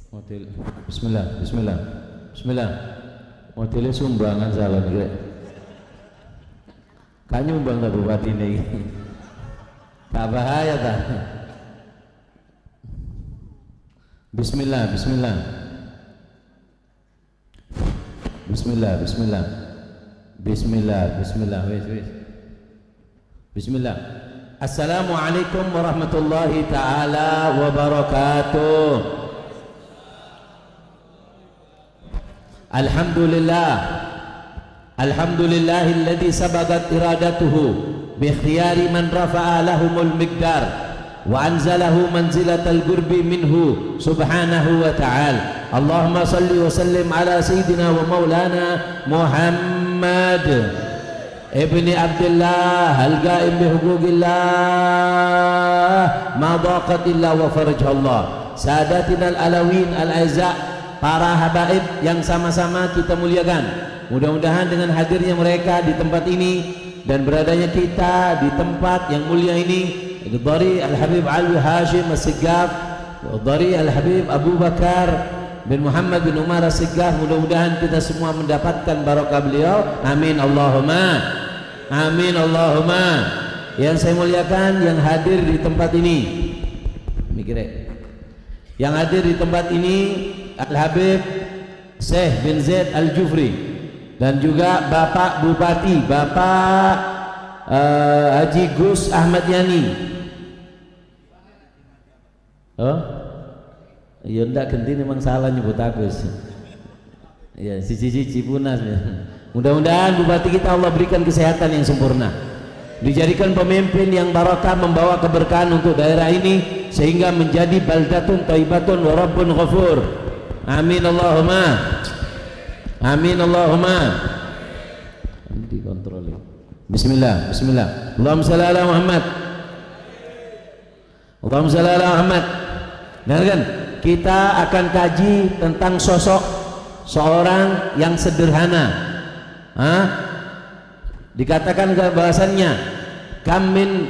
Model bismillah, bismillah. Bismillah. Modelnya sumbangan salah nih. Kan nyumbang tak bupati ini. Tak bahaya tak. Bismillah, bismillah. Bismillah, bismillah. Bismillah, bismillah. Wis, wis. Bismillah. Assalamualaikum warahmatullahi taala wabarakatuh. Alhamdulillah. Alhamdulillahilladzi sabagat iradatuhu bi ikhtiyari man rafa'a lahumul miqdar wa anzalahu manzilatal qurbi minhu subhanahu wa ta'ala. Allahumma salli wa sallim ala sayyidina wa maulana Muhammad ibni Abdullah al-qa'im bi huquqillah ma daqat illa wa farajha Allah. Sadatina al-alawin al-aiza, para habaib yang sama-sama kita muliakan, mudah-mudahan dengan hadirnya mereka di tempat ini dan beradanya kita di tempat yang mulia ini, dari Al-Habib Alwi Hashim As-Siggaf, dari Al-Habib Abu Bakar bin Muhammad bin Umar As-Siggaf, mudah-mudahan kita semua mendapatkan barokah beliau. Amin Allahumma, amin Allahumma. Yang saya muliakan, yang hadir di tempat ini, yang hadir di tempat ini Al-Habib Syekh bin Zaid Al-Jufri dan juga Bapak Bupati, Bapak Haji Gus Ahmad Yani. Oh iya, ndak ganti memang salah nyebut Agus. Ya, siji-siji punas. Mudah-mudahan Bupati kita Allah berikan kesehatan yang sempurna, dijadikan pemimpin yang barakah, membawa keberkahan untuk daerah ini sehingga menjadi baldatun thayyibatun wa rabbun ghafur. Amin Allahumma, amin Allahumma. Dikontrol. Bismillah, bismillah. Allahumma shalli ala Muhammad, Allahumma shalli ala Muhammad. Dengarkan, kita akan kaji tentang sosok seorang yang sederhana. Dikatakan bahwasannya kam min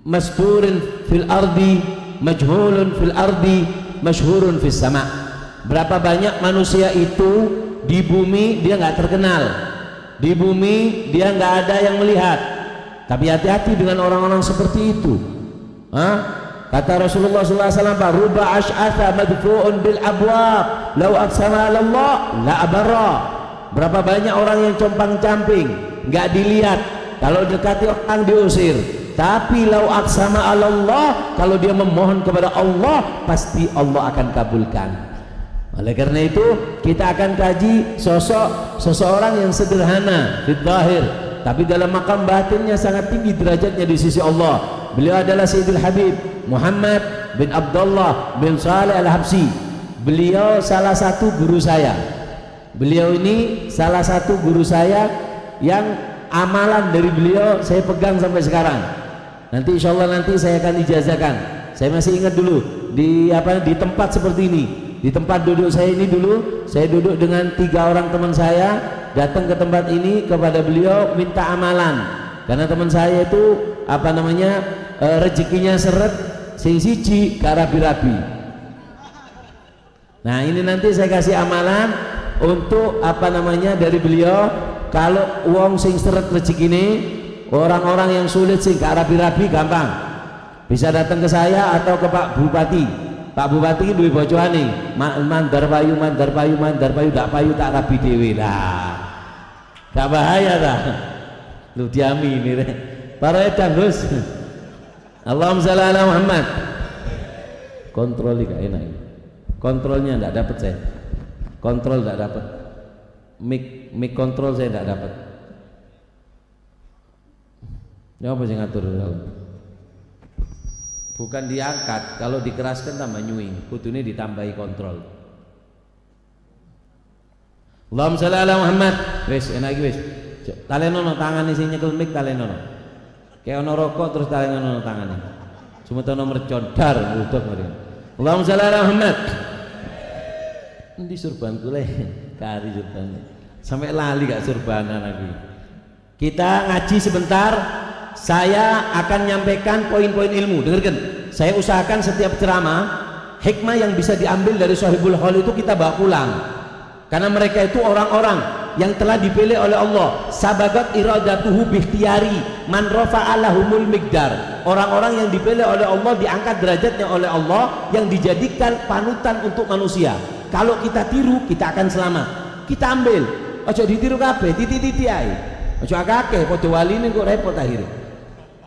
masburin fil ardi majhulun fil ardi masyhurun fis sama. Berapa banyak manusia itu di bumi dia nggak terkenal, di bumi dia nggak ada yang melihat. Tapi hati-hati dengan orang-orang seperti itu. Kata Rasulullah SAW, ruba ash'atha madfu'un bil abwab law aqsama 'ala Allah la abarra. Berapa banyak orang yang compang-camping, nggak dilihat, kalau dekati orang diusir. Tapi lau aqsama 'ala Allah, kalau dia memohon kepada Allah pasti Allah akan kabulkan. Oleh karena itu kita akan kaji sosok seseorang yang sederhana fid zahir, tapi dalam makam batinnya sangat tinggi derajatnya di sisi Allah. Beliau adalah Sayyidul Habib Muhammad bin Abdullah bin Saleh Al-Habsyi. Beliau salah satu guru saya. Beliau ini salah satu guru saya yang amalan dari beliau saya pegang sampai sekarang. Nanti insya Allah nanti saya akan ijazahkan. Saya masih ingat dulu di tempat seperti ini, di tempat duduk saya ini dulu, saya duduk dengan 3 orang teman saya, datang ke tempat ini kepada beliau minta amalan, karena teman saya itu rezekinya seret, sing siji karabi-rabi. Nah ini nanti saya kasih amalan untuk dari beliau, kalau uang sing seret rezeki ini, orang-orang yang sulit sih ke rabi-rabi gampang, bisa datang ke saya atau ke Pak Bupati. Pak Bupati ini duwe bojone, mandar payu dak payu tak rabi dhewe lah. Gak bahaya dah. Lu diami ini re. Para edan Gus. Allahumma shalli ala Muhammad. Kontrol gak enak ini. Kontrolnya enggak dapat saya. Kontrol enggak dapat. Mic kontrol saya enggak dapat. Ya apa sih ngatur? Bukan diangkat, kalau dikeraskan tambah nyuing, kudune ditambahi kontrol. Allahumma shalli ala Muhammad. Wis enak iki wis. Talenono tangane sing nyekel mic talenono. Kayak ono rokok terus talenono tangane. Sumetono mercon dar udok mrene. Allahumma shalli ala Muhammad. Endi surbanku le? Kari surban. Sampai lali gak surbanan lagi. Kita ngaji sebentar. Saya akan nyampaikan poin-poin ilmu. Dengarkan, saya usahakan setiap ceramah hikmah yang bisa diambil dari Sahibul Haul itu kita bawa pulang, karena mereka itu orang-orang yang telah dipilih oleh Allah. Sabagat iradatuhu bikhtiyari man rafa'alahumul migdar, orang-orang yang dipilih oleh Allah, diangkat derajatnya oleh Allah, yang dijadikan panutan untuk manusia. Kalau kita tiru kita akan selamat. Kita ambil, ojo ditiru kabeh, titi-titi ae, ojo akeh padha waline kok repot akhirnya.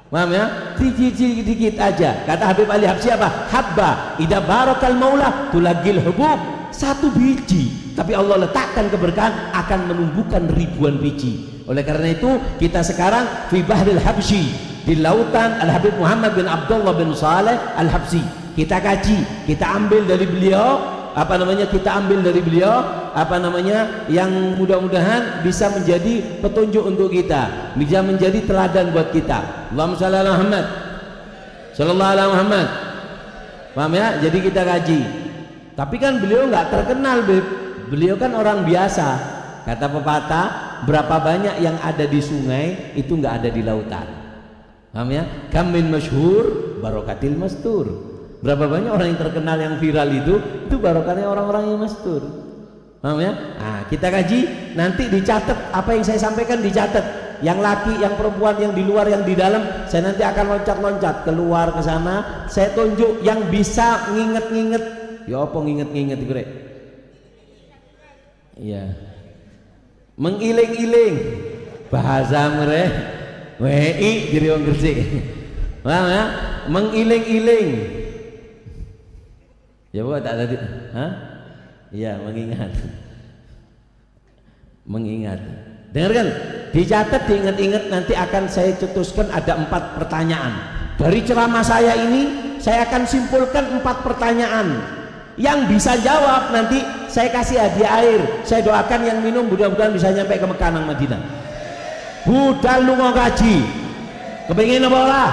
Paham ya? Dikit aja. Kata Habib Ali Habsyi apa? Habba idza barakal maula tulagil hubub. Satu biji, tapi Allah letakkan keberkahan akan menumbuhkan ribuan biji. Oleh karena itu kita sekarang fi bahril habsyi, di lautan Al Habib Muhammad bin Abdullah bin Saleh Al Habsyi. Kita kaji, kita ambil dari beliau yang mudah-mudahan bisa menjadi petunjuk untuk kita, bisa menjadi teladan buat kita. Allahumma shalli ala Muhammad sallallahu alaihi Muhammad. Paham ya? Jadi kita kaji. Tapi kan beliau nggak terkenal, Beb. Beliau kan orang biasa. Kata pepatah, berapa banyak yang ada di sungai itu nggak ada di lautan. Paham ya? Kam min masyhur barokatil mastur. Berapa banyak orang yang terkenal yang viral itu barokahnya orang-orang yang mastur. Paham ya? Nah, kita kaji, nanti dicatat apa yang saya sampaikan, dicatat. Yang laki, yang perempuan, yang di luar, yang di dalam, saya nanti akan loncat-loncat keluar ke sana. Saya tunjuk yang bisa nginget-nginget. Ya apa nginget-nginget itu rek? Iya. Mengiling-iling bahasa mereka WI jadi orang Gresik. Paham ya? Mengiling-iling. Ya buat tak tadi? Hah? Iya, mengingat. Mengingat. Dengarkan, dicatat, diingat-ingat, nanti akan saya cetuskan ada 4 pertanyaan. Dari ceramah saya ini saya akan simpulkan 4 pertanyaan. Yang bisa jawab nanti saya kasih hadiah air. Saya doakan yang minum mudah-mudahan bisa nyampe ke Mekah nang Madinah. Budal lunga kaji. Kepengin apa ora?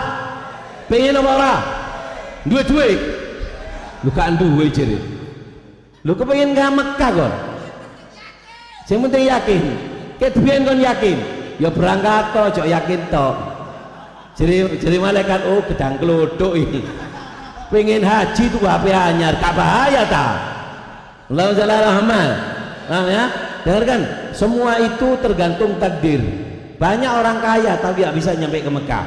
Pengen apa ora? Duit-duit. Lu kan duwe jere. Lu kepengin ke Mekah kok. Sing penting yakin. Kebiyen kon yakin. Ya berangkat to, ojo yakin to. Jadi malaikat, oh gedang kelodok ini. Pengen haji tuh HP anyar, tak bahaya tak? Allahumma shalli ala Muhammad. Paham ya? Dengarkan, semua itu tergantung takdir. Banyak orang kaya tapi nggak bisa nyampe ke Mekah.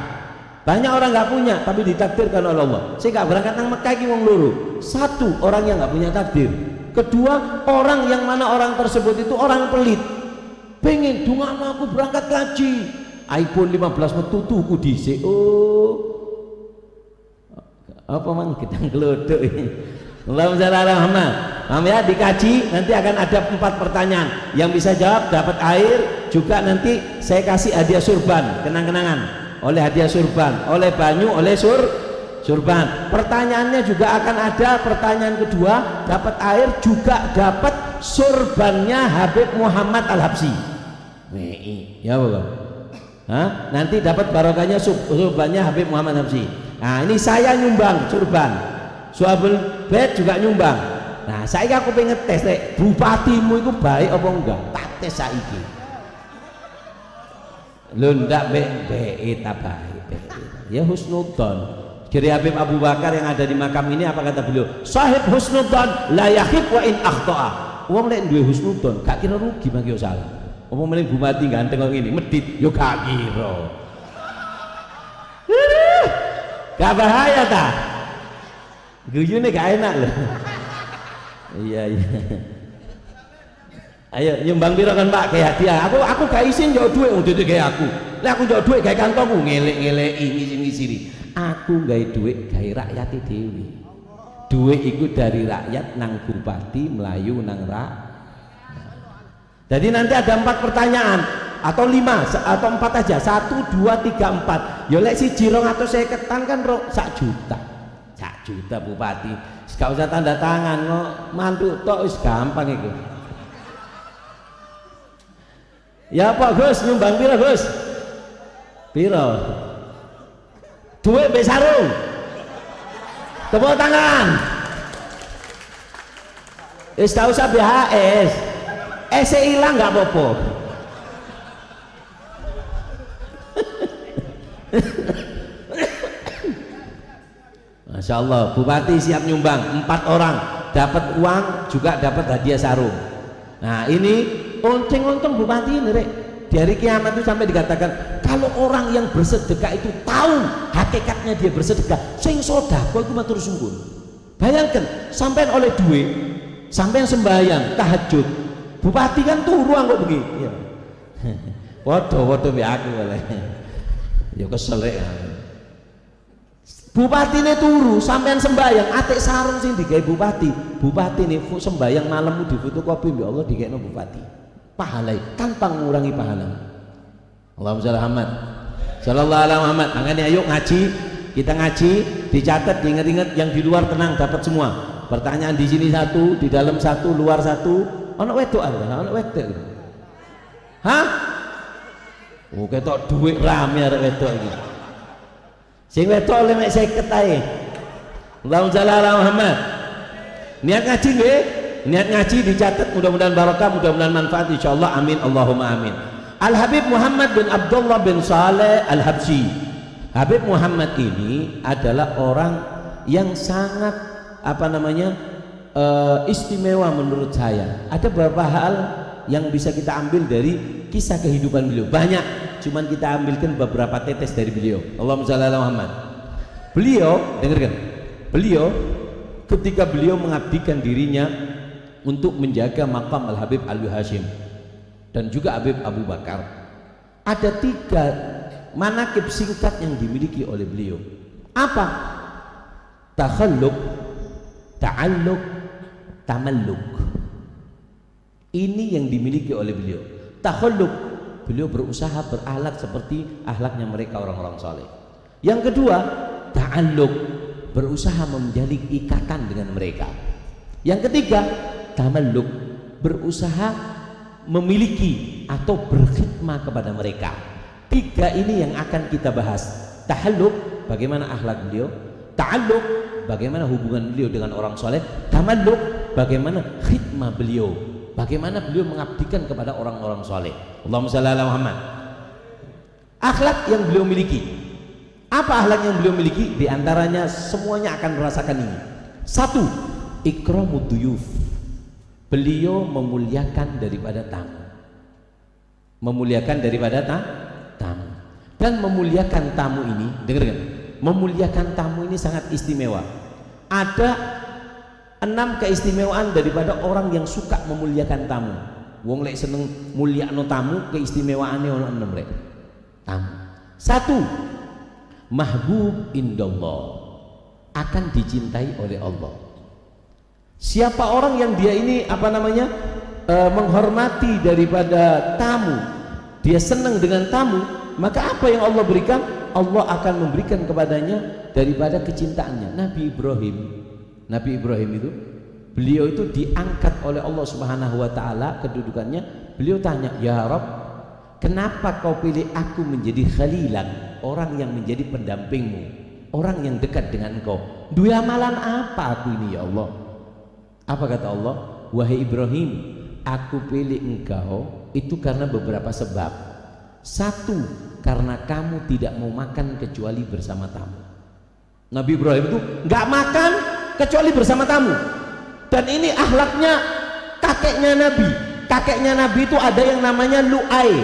Banyak orang nggak punya tapi ditakdirkan oleh Allah. Saya nggak berangkat nang Mekah iki wong loro. Satu, orang yang nggak punya takdir. Kedua, orang yang mana orang tersebut itu orang pelit. Pengen dungakno aku berangkat haji. iPhone 15 metu tuku dhisik. Oh. Apa mang gedang kelodok ini. Allahumma shalli ala Muhammad. Paham ya? Dikaji, nanti akan ada 4 pertanyaan. Yang bisa jawab dapat air, juga nanti saya kasih hadiah surban, kenang-kenangan. Oleh hadiah surban, oleh banyu, oleh surban. Pertanyaannya juga akan ada pertanyaan kedua, dapat air juga dapat surbannya Habib Muhammad Al Habsyi. Ya Bapak. Hah? Nanti dapat barokahnya surbannya Habib Muhammad Al Habsyi. Nah ini saya nyumbang surban, Suhabul Bait juga nyumbang. Nah saya aku pengen tes deh, bupatimu itu baik apa enggak? Tak tes saiki. Lho ndak baik tak baik. Ya husnudzon. Jadi Habib Abu Bakar yang ada di makam ini apa kata beliau? Sahib husnudzon la yakhib wa in akhta'a. Wong lek duwe husnudzon gak kira rugi bang yo salah. Apa meneh bupati ganteng kok ngene medit yo gak kira. Gak bahaya tak? Guyune gak enak loh. Iya. Ayo nyumbang piro kan Pak kayak hadiah. Aku gak isin njok dhuwit wong duit kayak aku. Lek aku njok dhuwit gawe kantongku ngelek-ngeleki ngisi-ngisiri. Aku gawe dhuwit gawe rakyat dhewe. Dhuwit iku dari rakyat nang bupati melayu nang rakyat. Jadi nanti ada 4 pertanyaan atau 5 atau 4 aja, 1, 2, 3, 4. Ya lek siji 250 kan 1 juta. 1 juta bupati. Gak usah tanda tangan kok, mantu tok wis gampang iku. Ya Pak Gus, nyumbang piro Gus? Piro? Duit mbek sarung. Tepuk tangan. Wis tak usah BHS. Hilang nggak apa-apa. Masya Allah, bupati siap nyumbang 4 orang, dapat uang juga dapat hadiah sarung. Nah ini untung bupati ini rek. Di hari kiamat itu sampai dikatakan kalau orang yang bersedekah itu tahu hakikatnya dia bersedekah, sing sodako itu matur suwun. Bayangkan sampean oleh duit, sampean sembahyang tahajud, bupati kan turu kok begini. Ya. Waduh biar aku boleh. Ya kesel rek. Bupati ini turu, sampean sembahyang, atik sarung sing digawe bupati. Bupati ini sembahyang malammu di fotokopi, ya Allah dikekno bupati. Pahalai tanpa mengurangi pahala. Allahumma shalli Muhammad. Sallallahu alaihi Muhammad. Makanya ayo ngaji, kita ngaji, dicatat, diingat-ingat, yang di luar tenang dapat semua. Pertanyaan di sini satu, di dalam satu, luar satu. Ono wedok ana, ono wedok. Hah? Oh, ketok duit rame arek wedok iki. Sing wedok oleh mek 50 ae. Allahumma shalli ala Muhammad. Niat ngaji nggih? Niat ngaji dicatat, mudah-mudahan barokah, mudah-mudahan manfaat insyaallah. Amin Allahumma amin. Al Habib Muhammad bin Abdullah bin Saleh Al Habsyi. Habib Muhammad ini adalah orang yang sangat istimewa menurut saya. Ada beberapa hal yang bisa kita ambil dari kisah kehidupan beliau. Banyak, cuman kita ambilkan beberapa tetes dari beliau. Allahumma shalli ala Muhammad. Beliau, dengarkan. Beliau ketika beliau mengabdikan dirinya untuk menjaga makam Al-Habib Alwi Hashim dan juga Habib Abu Bakar, ada 3 manaqib singkat yang dimiliki oleh beliau. Apa? Takhalluq, ta'alluq, tamalluk. Ini yang dimiliki oleh beliau. Takhalluq, beliau berusaha berakhlak seperti akhlaknya mereka orang-orang saleh. Yang kedua, ta'alluq, berusaha menjalin ikatan dengan mereka. Yang ketiga, tamalluk, berusaha memiliki atau berkhidmah kepada mereka. 3 ini yang akan kita bahas. Tahalluk, bagaimana akhlak beliau. Ta'alluq, bagaimana hubungan beliau dengan orang soleh. Tamalluk, bagaimana khidmah beliau, bagaimana beliau mengabdikan kepada orang-orang soleh. Allahumma shalli ala Muhammad. Akhlak yang beliau miliki. Apa akhlak yang beliau miliki? Di antaranya semuanya akan merasakan ini. 1, ikramud duyuf. Beliau memuliakan daripada tamu. Memuliakan daripada tamu. Dan memuliakan tamu ini, dengarkan, memuliakan tamu ini sangat istimewa. Ada 6 keistimewaan daripada orang yang suka memuliakan tamu. Wong lek seneng mulyakno tamu, keistimewaane ono 6 rek. Tamu. 1, mahbub indallah, akan dicintai oleh Allah. Siapa orang yang dia ini menghormati daripada tamu, dia senang dengan tamu, maka apa yang Allah berikan? Allah akan memberikan kepadanya daripada kecintaannya. Nabi Ibrahim itu, beliau itu diangkat oleh Allah Subhanahu wa taala kedudukannya. Beliau tanya, "Ya Rabb, kenapa kau pilih aku menjadi khalilan, orang yang menjadi pendampingmu, orang yang dekat dengan engkau? Dua amalan apa aku ini ya Allah?" Apa kata Allah? "Wahai Ibrahim, aku pilih engkau itu karena beberapa sebab. 1, karena kamu tidak mau makan kecuali bersama tamu." Nabi Ibrahim itu nggak makan kecuali bersama tamu. Dan ini akhlaknya kakeknya Nabi. Kakeknya Nabi itu ada yang namanya Lu'ai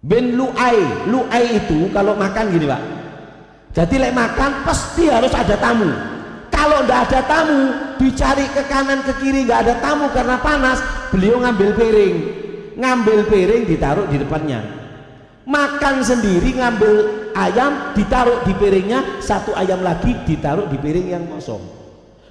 bin Lu'ai. Lu'ai itu kalau makan gini Pak, jadi lek makan pasti harus ada tamu. Kalau tidak ada tamu, dicari ke kanan ke kiri nggak ada tamu karena panas, beliau ngambil piring ditaruh di depannya. Makan sendiri, ngambil ayam ditaruh di piringnya, 1 ayam lagi ditaruh di piring yang kosong.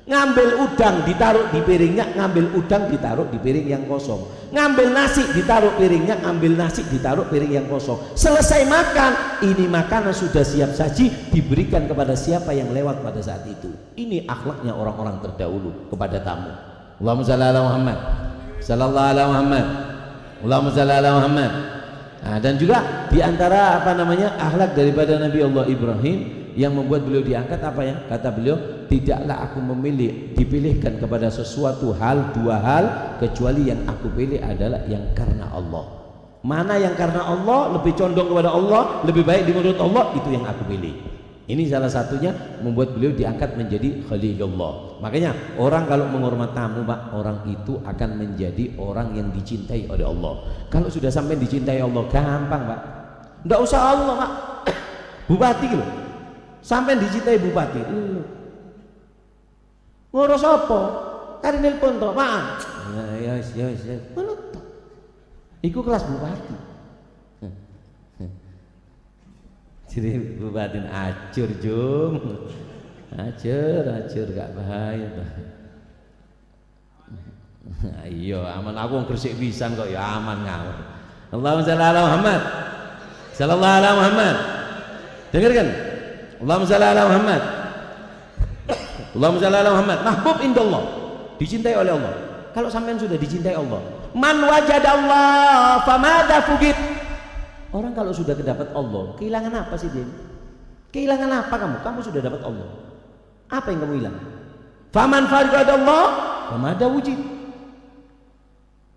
Ngambil udang ditaruh di piringnya, ngambil udang ditaruh di piring yang kosong. Ngambil nasi ditaruh piringnya, ngambil nasi ditaruh piring yang kosong. Selesai makan, ini makanan sudah siap saji, diberikan kepada siapa yang lewat pada saat itu. Ini akhlaknya orang-orang terdahulu kepada tamu. Allahumma shalli ala Muhammad. Sallallahu ala Muhammad. Allahumma shalli ala Muhammad. Nah, dan juga diantara akhlak daripada Nabi Allah Ibrahim yang membuat beliau diangkat apa ya? Kata beliau, tidaklah aku dipilihkan kepada sesuatu hal, 2 hal, kecuali yang aku pilih adalah yang karena Allah. Mana yang karena Allah, lebih condong kepada Allah, lebih baik di menurut Allah, itu yang aku pilih. Ini salah satunya membuat beliau diangkat menjadi Khalilullah. Makanya orang kalau menghormat tamu, Pak, orang itu akan menjadi orang yang dicintai oleh Allah. Kalau sudah sampai dicintai Allah, gampang, Pak. Nggak usah Allah, Pak. Bupati loh, sampai dicintai bupati. Ngurus apa? Kari nelpon toh, Pak. Ya. Mana toh? Iku kelas bupati. Jadi bupati acur jum, acur gak bahaya. Ayo aman, aku yang Gresik pisan kok ya aman ngawur. Allahumma shalli ala Muhammad, sallallahu ala Muhammad. Dengarkan, Allahumma shalli ala Muhammad, Allahumma shalli ala Muhammad. Mahbub indallah, dicintai oleh Allah. Kalau sampean sudah dicintai Allah, man wajadallah famada fugit. Orang kalau sudah kedapat Allah, kehilangan apa sih dia? Kehilangan apa kamu? Kamu sudah dapat Allah. Apa yang kamu hilang? Faman farqadallah, famada wujud.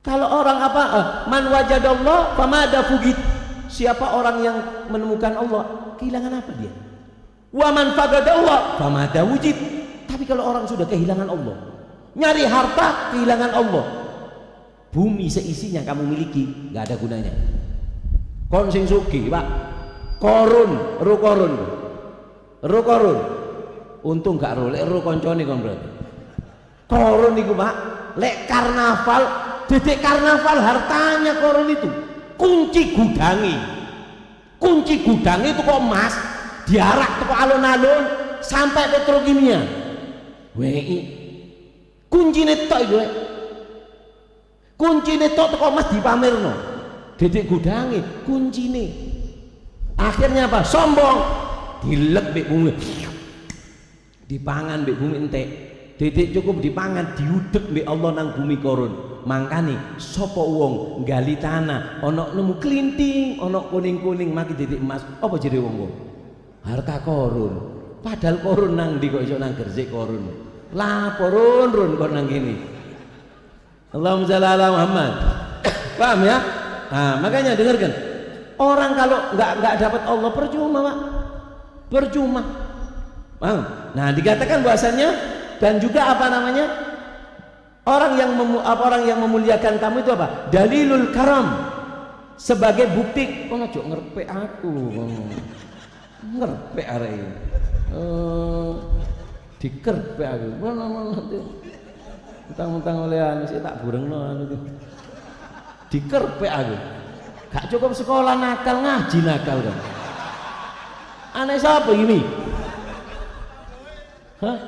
Kalau orang apa? Man wajadallah, famada fugit. Siapa orang yang menemukan Allah, kehilangan apa dia? Wa man farqadallah, famada wujud. Tapi kalau orang sudah kehilangan Allah, nyari harta, kehilangan Allah. Bumi seisinya kamu miliki, nggak ada gunanya. Kon sing sugih, Pak. Korun, ru korun. Untung gak ru, lek ru koncone kon berarti. Korun niku, Pak. Lek karnaval, dedek karnaval hartanya korun itu. Kunci gudangnya itu kok emas, diarak teko alun-alun sampai petrokimia. WI. Kuncine tok iku. Kuncine tok teko emas dipamerno. Dedek gudange kuncine. Akhirnya apa? Sombong. Dilek mbek bumi. Dipangan mbek bumi entek. Dedek cukup dipangan, diudek mbek Allah nang bumi korun. Mangkane sapa wong nggali tanah ana nemu klinting, ana kuning-kuning maki dedek emas. Apa jere wong? Harta korun. Padahal korun nang ndi kok iso nang Gresik korun. Lah korun kok nang kene. Allahumma shalli ala Muhammad. Paham ya? Nah, makanya dengarkan, orang kalau nggak dapat Allah percuma, Pak, percuma. Nah, dikatakan bahasanya dan juga apa namanya orang yang memuliakan tamu itu apa? Dalilul karam, sebagai bukti. Kok ngajak ngerpe aku, ngerpe arek ini, dikerpe aku, mana mentang-mentang oleh anu sih tak burengno anu itu. Dikerpek aku, gak cukup sekolah nakal, ngaji nakal kan. Aneh siapa ini? Hah?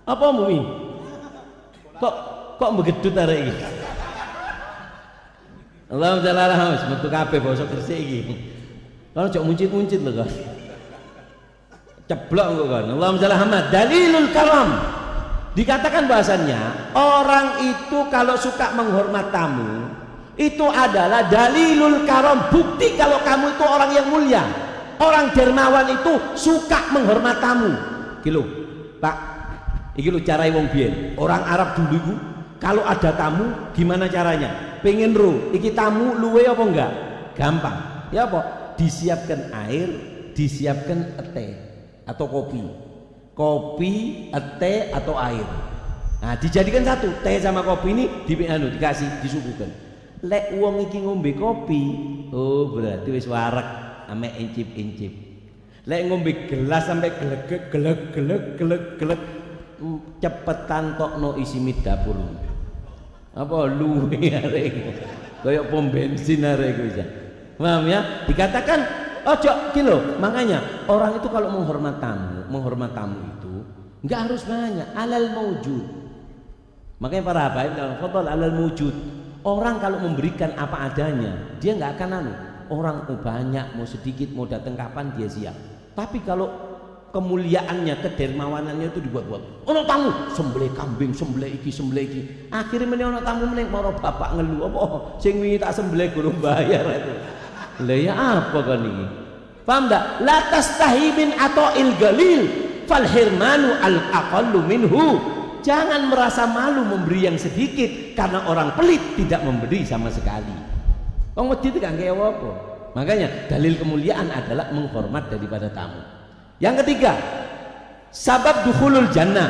Apa mumi? Kok begedut arek iki? Allahumma shalli ala Muhammad, metu kabeh basa Gresik iki. Kalau cok muncit-muncit lho kan. Ceblok kok kan. Allahumma shalli ala Muhammad, dalilul karam. Dikatakan bahasanya orang itu kalau suka menghormat tamu itu adalah dalilul karam, bukti kalau kamu itu orang yang mulia. Orang dermawan itu suka menghormat tamu. Gitu, Pak. Iki lho cara wong biyen. Orang Arab dulu itu kalau ada tamu gimana caranya? Pengen ro, iki tamu luwe apa enggak? Gampang. Ya apa? Disiapkan air, disiapkan teh atau kopi. Kopi, teh atau air. Nah, dijadikan satu, teh sama kopi ini dikasih, disuguhkan. Lek wong iki ngombe kopi, oh berarti wis warak ame incip-incip. Lek ngombe gelas sampai gelek cepetan tokno isi mid dapur. Apa luwe arek. Kayak pom bensin arek bisa. Paham ya? Dikatakan ojo kilo. Makanya orang itu kalau menghormat tamu itu nggak harus banyak, alal maujud. Makanya para habaib dalam fadl alal maujud. Orang kalau memberikan apa adanya, dia nggak akan orang mau banyak, mau sedikit, mau datang kapan dia siap. Tapi kalau kemuliaannya, kedermawanannya itu dibuat-buat. Ono tamu, sembelih kambing, sembelih iki. Akhirnya meneh ono tamu meneh mau bapak ngeluh, apa sing wingi tak sembelih gurung bayar itu. Lah ya apa kan ini? Paham enggak? La tastahi min ata'il galil fal hirmanu al aqallu minhu. Jangan merasa malu memberi yang sedikit karena orang pelit tidak memberi sama sekali. Wong wedi itu gak nggawe apa. Makanya dalil kemuliaan adalah menghormat daripada tamu. Yang ketiga, sabab dukhulul jannah,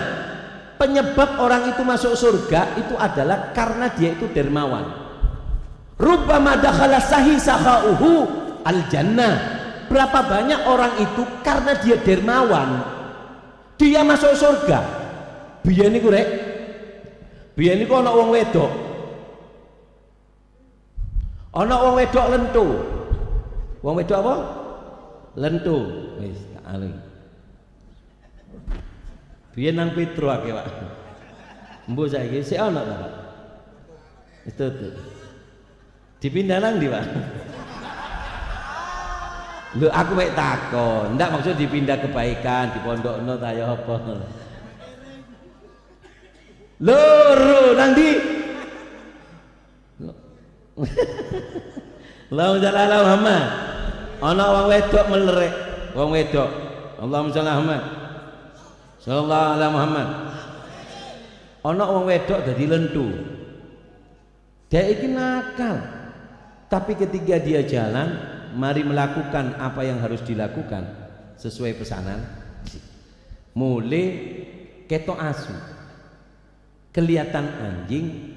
penyebab orang itu masuk surga itu adalah karena dia itu dermawan. Rubbama dakhala sakha'uhu al jannah, berapa banyak orang itu karena dia dermawan dia masuk surga. Biyen niku rek, biyen niku ana wong wedok, ana wong wedok lentu. Wong wedok apa? Lentu. Wis tak alih. Biyen nang Petro akeh, Pak. Mbok saiki sik ana ta, Pak? Itu tuh. Dipindah nang ndi, Pak? Lho aku mek takon, ndak maksud dipindah kebaikan, di pondokno ta ya apa. Loro nang ndi? Allahumma shalli ala Muhammad. Ana wong wedok melerek, wong wedok. Allahumma shalli ala Muhammad. Sallallahu alaihi Muhammad. Ana wong wedok dadi lentu. Dia iki nakal. Tapi ketika dia jalan, mari melakukan apa yang harus dilakukan sesuai pesanan. Mulai ketok asu. Kelihatan anjing,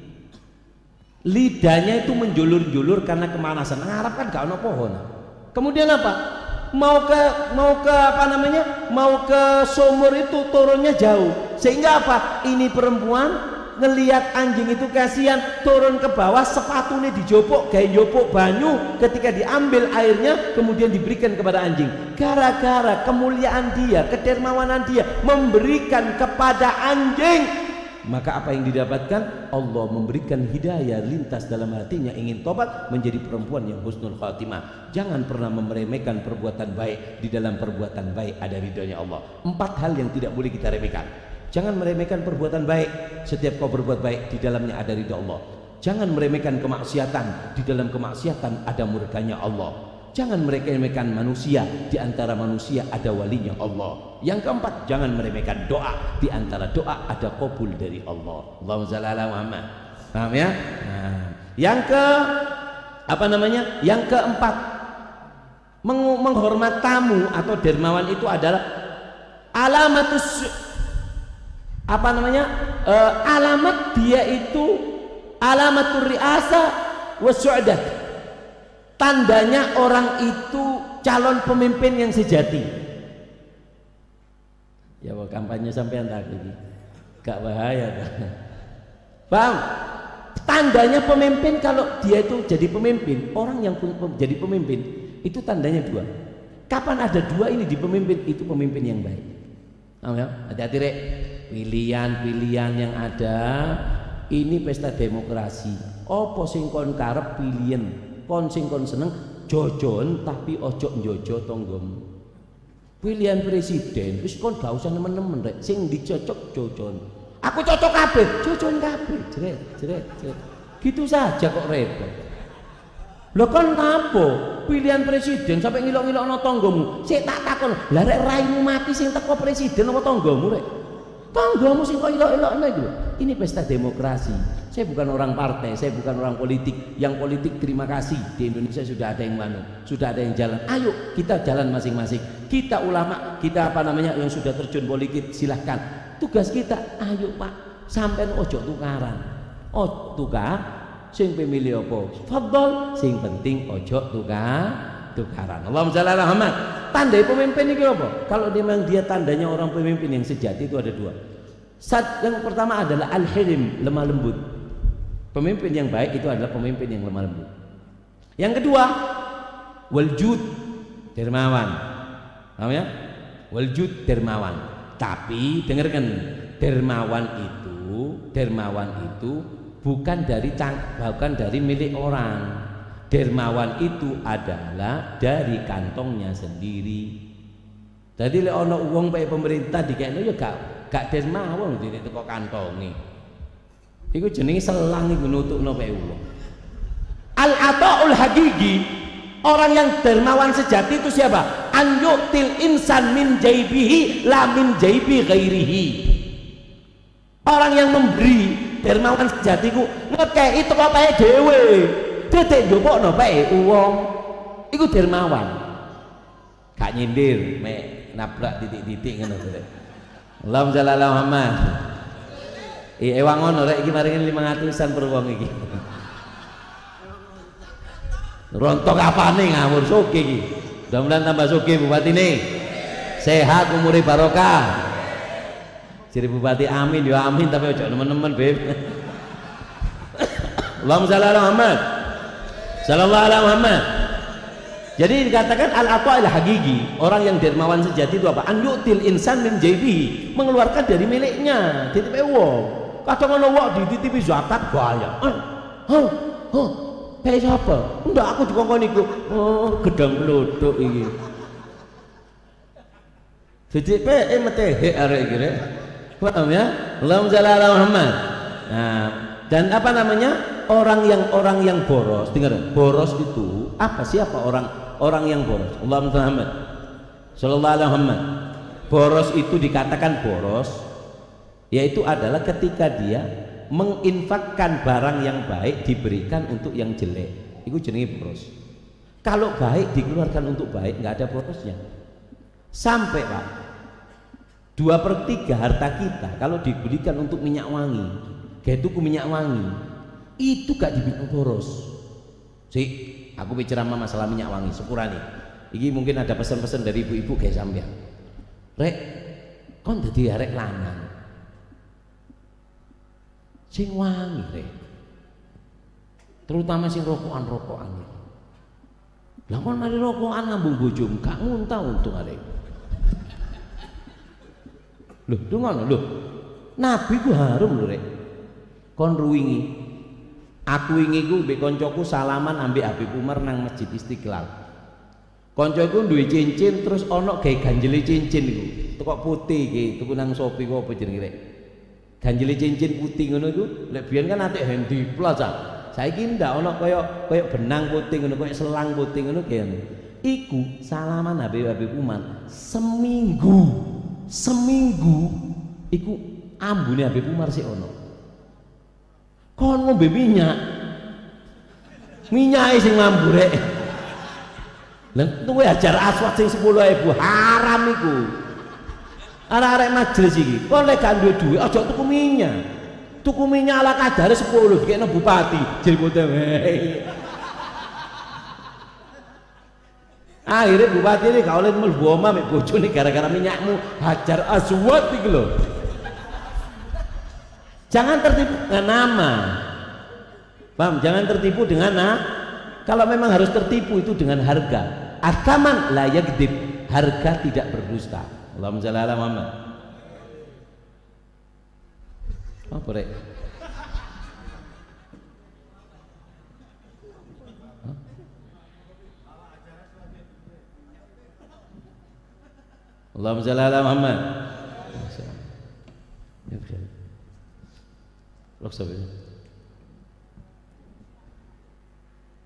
lidahnya itu menjulur-julur karena kemanasan. Ngarap kan gak ada pohon. Kemudian apa? Mau ke apa namanya? Mau ke sumur itu turunnya jauh. Sehingga apa? Ini perempuan ngelihat anjing itu kasihan, turun ke bawah, sepatunya dijopok, kayak jopok banyu, ketika diambil airnya kemudian diberikan kepada anjing. Gara-gara kemuliaan dia, kedermawanan dia memberikan kepada anjing, maka apa yang didapatkan? Allah memberikan hidayah lintas dalam hatinya, ingin tobat menjadi perempuan yang husnul khatimah. Jangan pernah meremehkan perbuatan baik. Di dalam perbuatan baik ada ridhonya Allah. 4 hal yang tidak boleh kita remehkan. Jangan meremehkan perbuatan baik. Setiap kau berbuat baik, di dalamnya ada ridha Allah. Jangan meremehkan kemaksiatan. Di dalam kemaksiatan ada murkanya Allah. Jangan meremehkan manusia. Di antara manusia ada walinya Allah. Yang keempat, jangan meremehkan doa. Di antara doa ada qabul dari Allah. Allahumma shalli ala Muhammad. Paham ya? Nah, yang keempat, menghormat tamu atau dermawan itu adalah alamat dia itu alamatur riasa wasu'dat, tandanya orang itu calon pemimpin yang sejati. Ya kampanye sampean tak ini gak bahaya kan? Bang, tandanya pemimpin kalau dia itu jadi pemimpin, orang yang jadi pemimpin itu tandanya 2. Kapan ada 2 ini di pemimpin, itu pemimpin yang baik. Hati-hati rek. Pilihan-pilihan yang ada ini pesta demokrasi. Apa sing kon karep pilihan, kon sing kon seneng jojon tapi ojo njojo tonggomu. Pilihan presiden wis kon gak usah nemen-nemen rek, sing dicocok jojon. Aku cocok kabeh, jojon kabeh. Jret. Gitu saja kok repot. Lho kon apa? Pilihan presiden sampai ngilok-ngilokno tonggomu. Sik tak takon, lah rek raimu mati sing teko presiden apa tonggomu rek? Tanggamu sing kok ilok-ilokno iku. Ini pesta demokrasi. Saya bukan orang partai, saya bukan orang politik. Yang politik terima kasih, di Indonesia sudah ada yang sudah ada yang jalan. Ayo kita jalan masing-masing. Kita ulama, kita yang sudah terjun politik, silahkan. Tugas kita, ayo Pak, sampean ojo tukaran. Tukar, sing pemilih apa? Fadhol, sing penting ojo tukaran. Allahumma shalli ala Muhammad. Tanda pemimpin itu apa? Kalau memang dia tandanya orang pemimpin yang sejati itu ada 2. Yang pertama adalah al-hilim, lemah lembut. Pemimpin yang baik itu adalah pemimpin yang lemah lembut. Yang kedua, waljud, dermawan. Paham ya? Waljud, dermawan. Tapi dengarkan, dermawan itu bukan dari milik orang. Dermawan itu adalah dari kantongnya sendiri. Jadi lek ana wong pae pemerintah dikekno ya gak dermawan dene teko kantonge. Iku jenenge selang iku nutukno pae wong. Al-ataul haqiqi, orang yang dermawan sejati itu siapa? An yu'til insan min jaibihi la min jaibi ghairihi. Orang yang memberi dermawan sejati ku ngekeki teko pae dhewe. Detek njupukno pae wong iku dermawan. Gak nyindir, mek nabrak titik-titik ngono rek. Allahumma shalli ala Muhammad. Ewang ngono rek iki maringi 500-an per wong iki. Rontok apane ngawur sugih iki. Mudah-mudahan tambah sugih bupatine. Sehat umure barokah. Jadi bupati amin ya amin tapi ojo nemen-nemen beb. Allahumma shalli ala Muhammad. Sallallahu alaihi Muhammad. Jadi dikatakan al-ata'il hakiki, orang yang dermawan sejati itu apa? An yu'til insan min jaibihi, mengeluarkan dari miliknya, titipe wong. Kadang ana wong dititipi zakat bahaya. Kayak siapa? Enggak, aku dikongkon iku. Oh, gedang kluduk iki. Titipe metehe arek iki rek. Paham ya? Allahumma shalli ala Muhammad. Nah, dan apa namanya? Orang yang boros, dengar, boros itu apa? Siapa orang yang boros? Allahumma Muhammad sallallahu alaihi Muhammad. Boros itu dikatakan boros yaitu adalah ketika dia menginfakkan barang yang baik diberikan untuk yang jelek, itu jenenge boros. Kalau baik dikeluarkan untuk baik, nggak ada borosnya. Sampai Pak 2/3 harta kita kalau diberikan untuk minyak wangi, kayak tuku minyak wangi, itu gak dibilang boros. Sih, aku bicara masalah minyak wangi sepurane. Iki mungkin ada pesan-pesan dari ibu-ibu kayak sampean. Rek, kon dadi arek lanang. Sing wangi, rek. Terutama sing rokokan-rokokan. Lah kon mari rokokan ngambung bojomu, gak nguntah untung arek. Loh, dungono lho. Nabi ku harum lho, rek. Kon ruwingi. Aku wingi ku mbek koncoku salaman ambek Habib Umar nang Masjid Istiqlal. Koncoku duwe cincin terus ana gawe ganjele cincin iku. Tekok putih iki, tuku nang Shopee ku apa jenenge rek. Ganjele cincin putih ngono iku, lek biyen kan atik handi plus ah. Saiki ndak ana kaya benang putih ngono, kaya selang putih ngono kene. Iku salaman Habib Umar seminggu iku ambune Habib Umar sik ono. Kon ngombe minyak sing ngambur rek. Lah tuwe Hajar Aswad sing 10.000 haram iku. Arek-arek majelis iki, kon lek gak duwe duit aja tuku minyak. Tuku minyak ala kadare 10 dikene bupati, jilbute wae. Akhirnya bupati ini gak oleh mlebu omah mek bojone gara-gara minyakmu Hajar Aswad iki lho. Jangan tertipu dengan nama, paham? Jangan tertipu dengan kalau memang harus tertipu itu dengan harga. Ataman la yakdzib, harga tidak berdusta. Allahumma shalli ala Muhammad. Apa rek? Allahumma shalli ala Muhammad.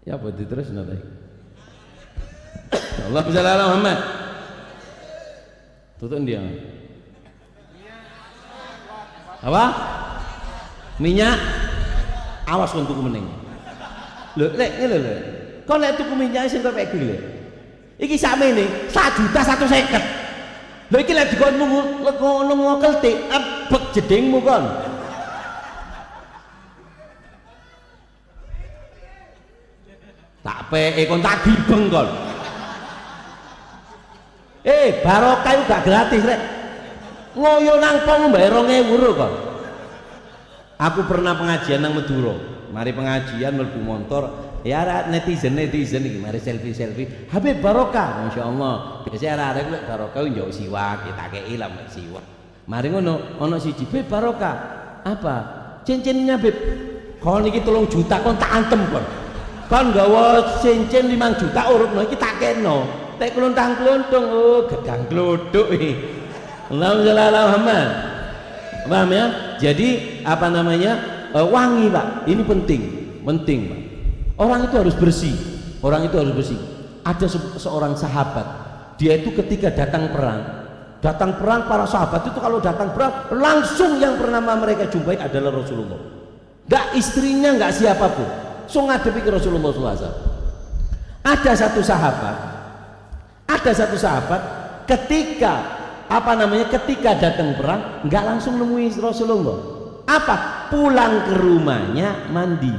Ya apa terus nanti. Allahumma shalli ala Muhammad. Tutup dia. Apa? Minyak. Awas kon tuku meneng. Lho, lek ngene lho. Kon lek tuku minyak sing kok iki lho. Iki sakmene 1.150.000. Lho iki lek dikon ngokeltik ebek jedingmu kon. Tak peke kon tak dibeng kon. Barokah itu gak gratis rek. Ngoyo nang pom mbayar 2.000 euro kon. Aku pernah pengajian nang Madura. Mari pengajian mlebu motor, ya netizen iki mari selfie. Habib barokah, masyaallah. Biasa arek lek barokah njok siwak, tak kei lah mek siwak. Mari ngono, ana siji Beb barokah. Apa? Cincinnya Beb. Kon iki 3 juta kon tak antem kon. Kon nggawa cincin 5 juta urupno iki tak keno. Tek kluntang-kluntung, oh gedang kluduk iki. Alhamdulillah Muhammad. Paham ya? Jadi apa namanya? Wangi Pak. Ini penting Pak. Orang itu harus bersih. Ada seorang sahabat. Dia itu ketika datang perang para sahabat itu kalau datang perang langsung yang pertama mereka jumpai adalah Rasulullah. Enggak istrinya, enggak siapapun. So ngadepi ke Rasulullah SAW. Ada satu sahabat ketika ketika datang perang nggak langsung nemui Rasulullah. Apa? Pulang ke rumahnya mandi.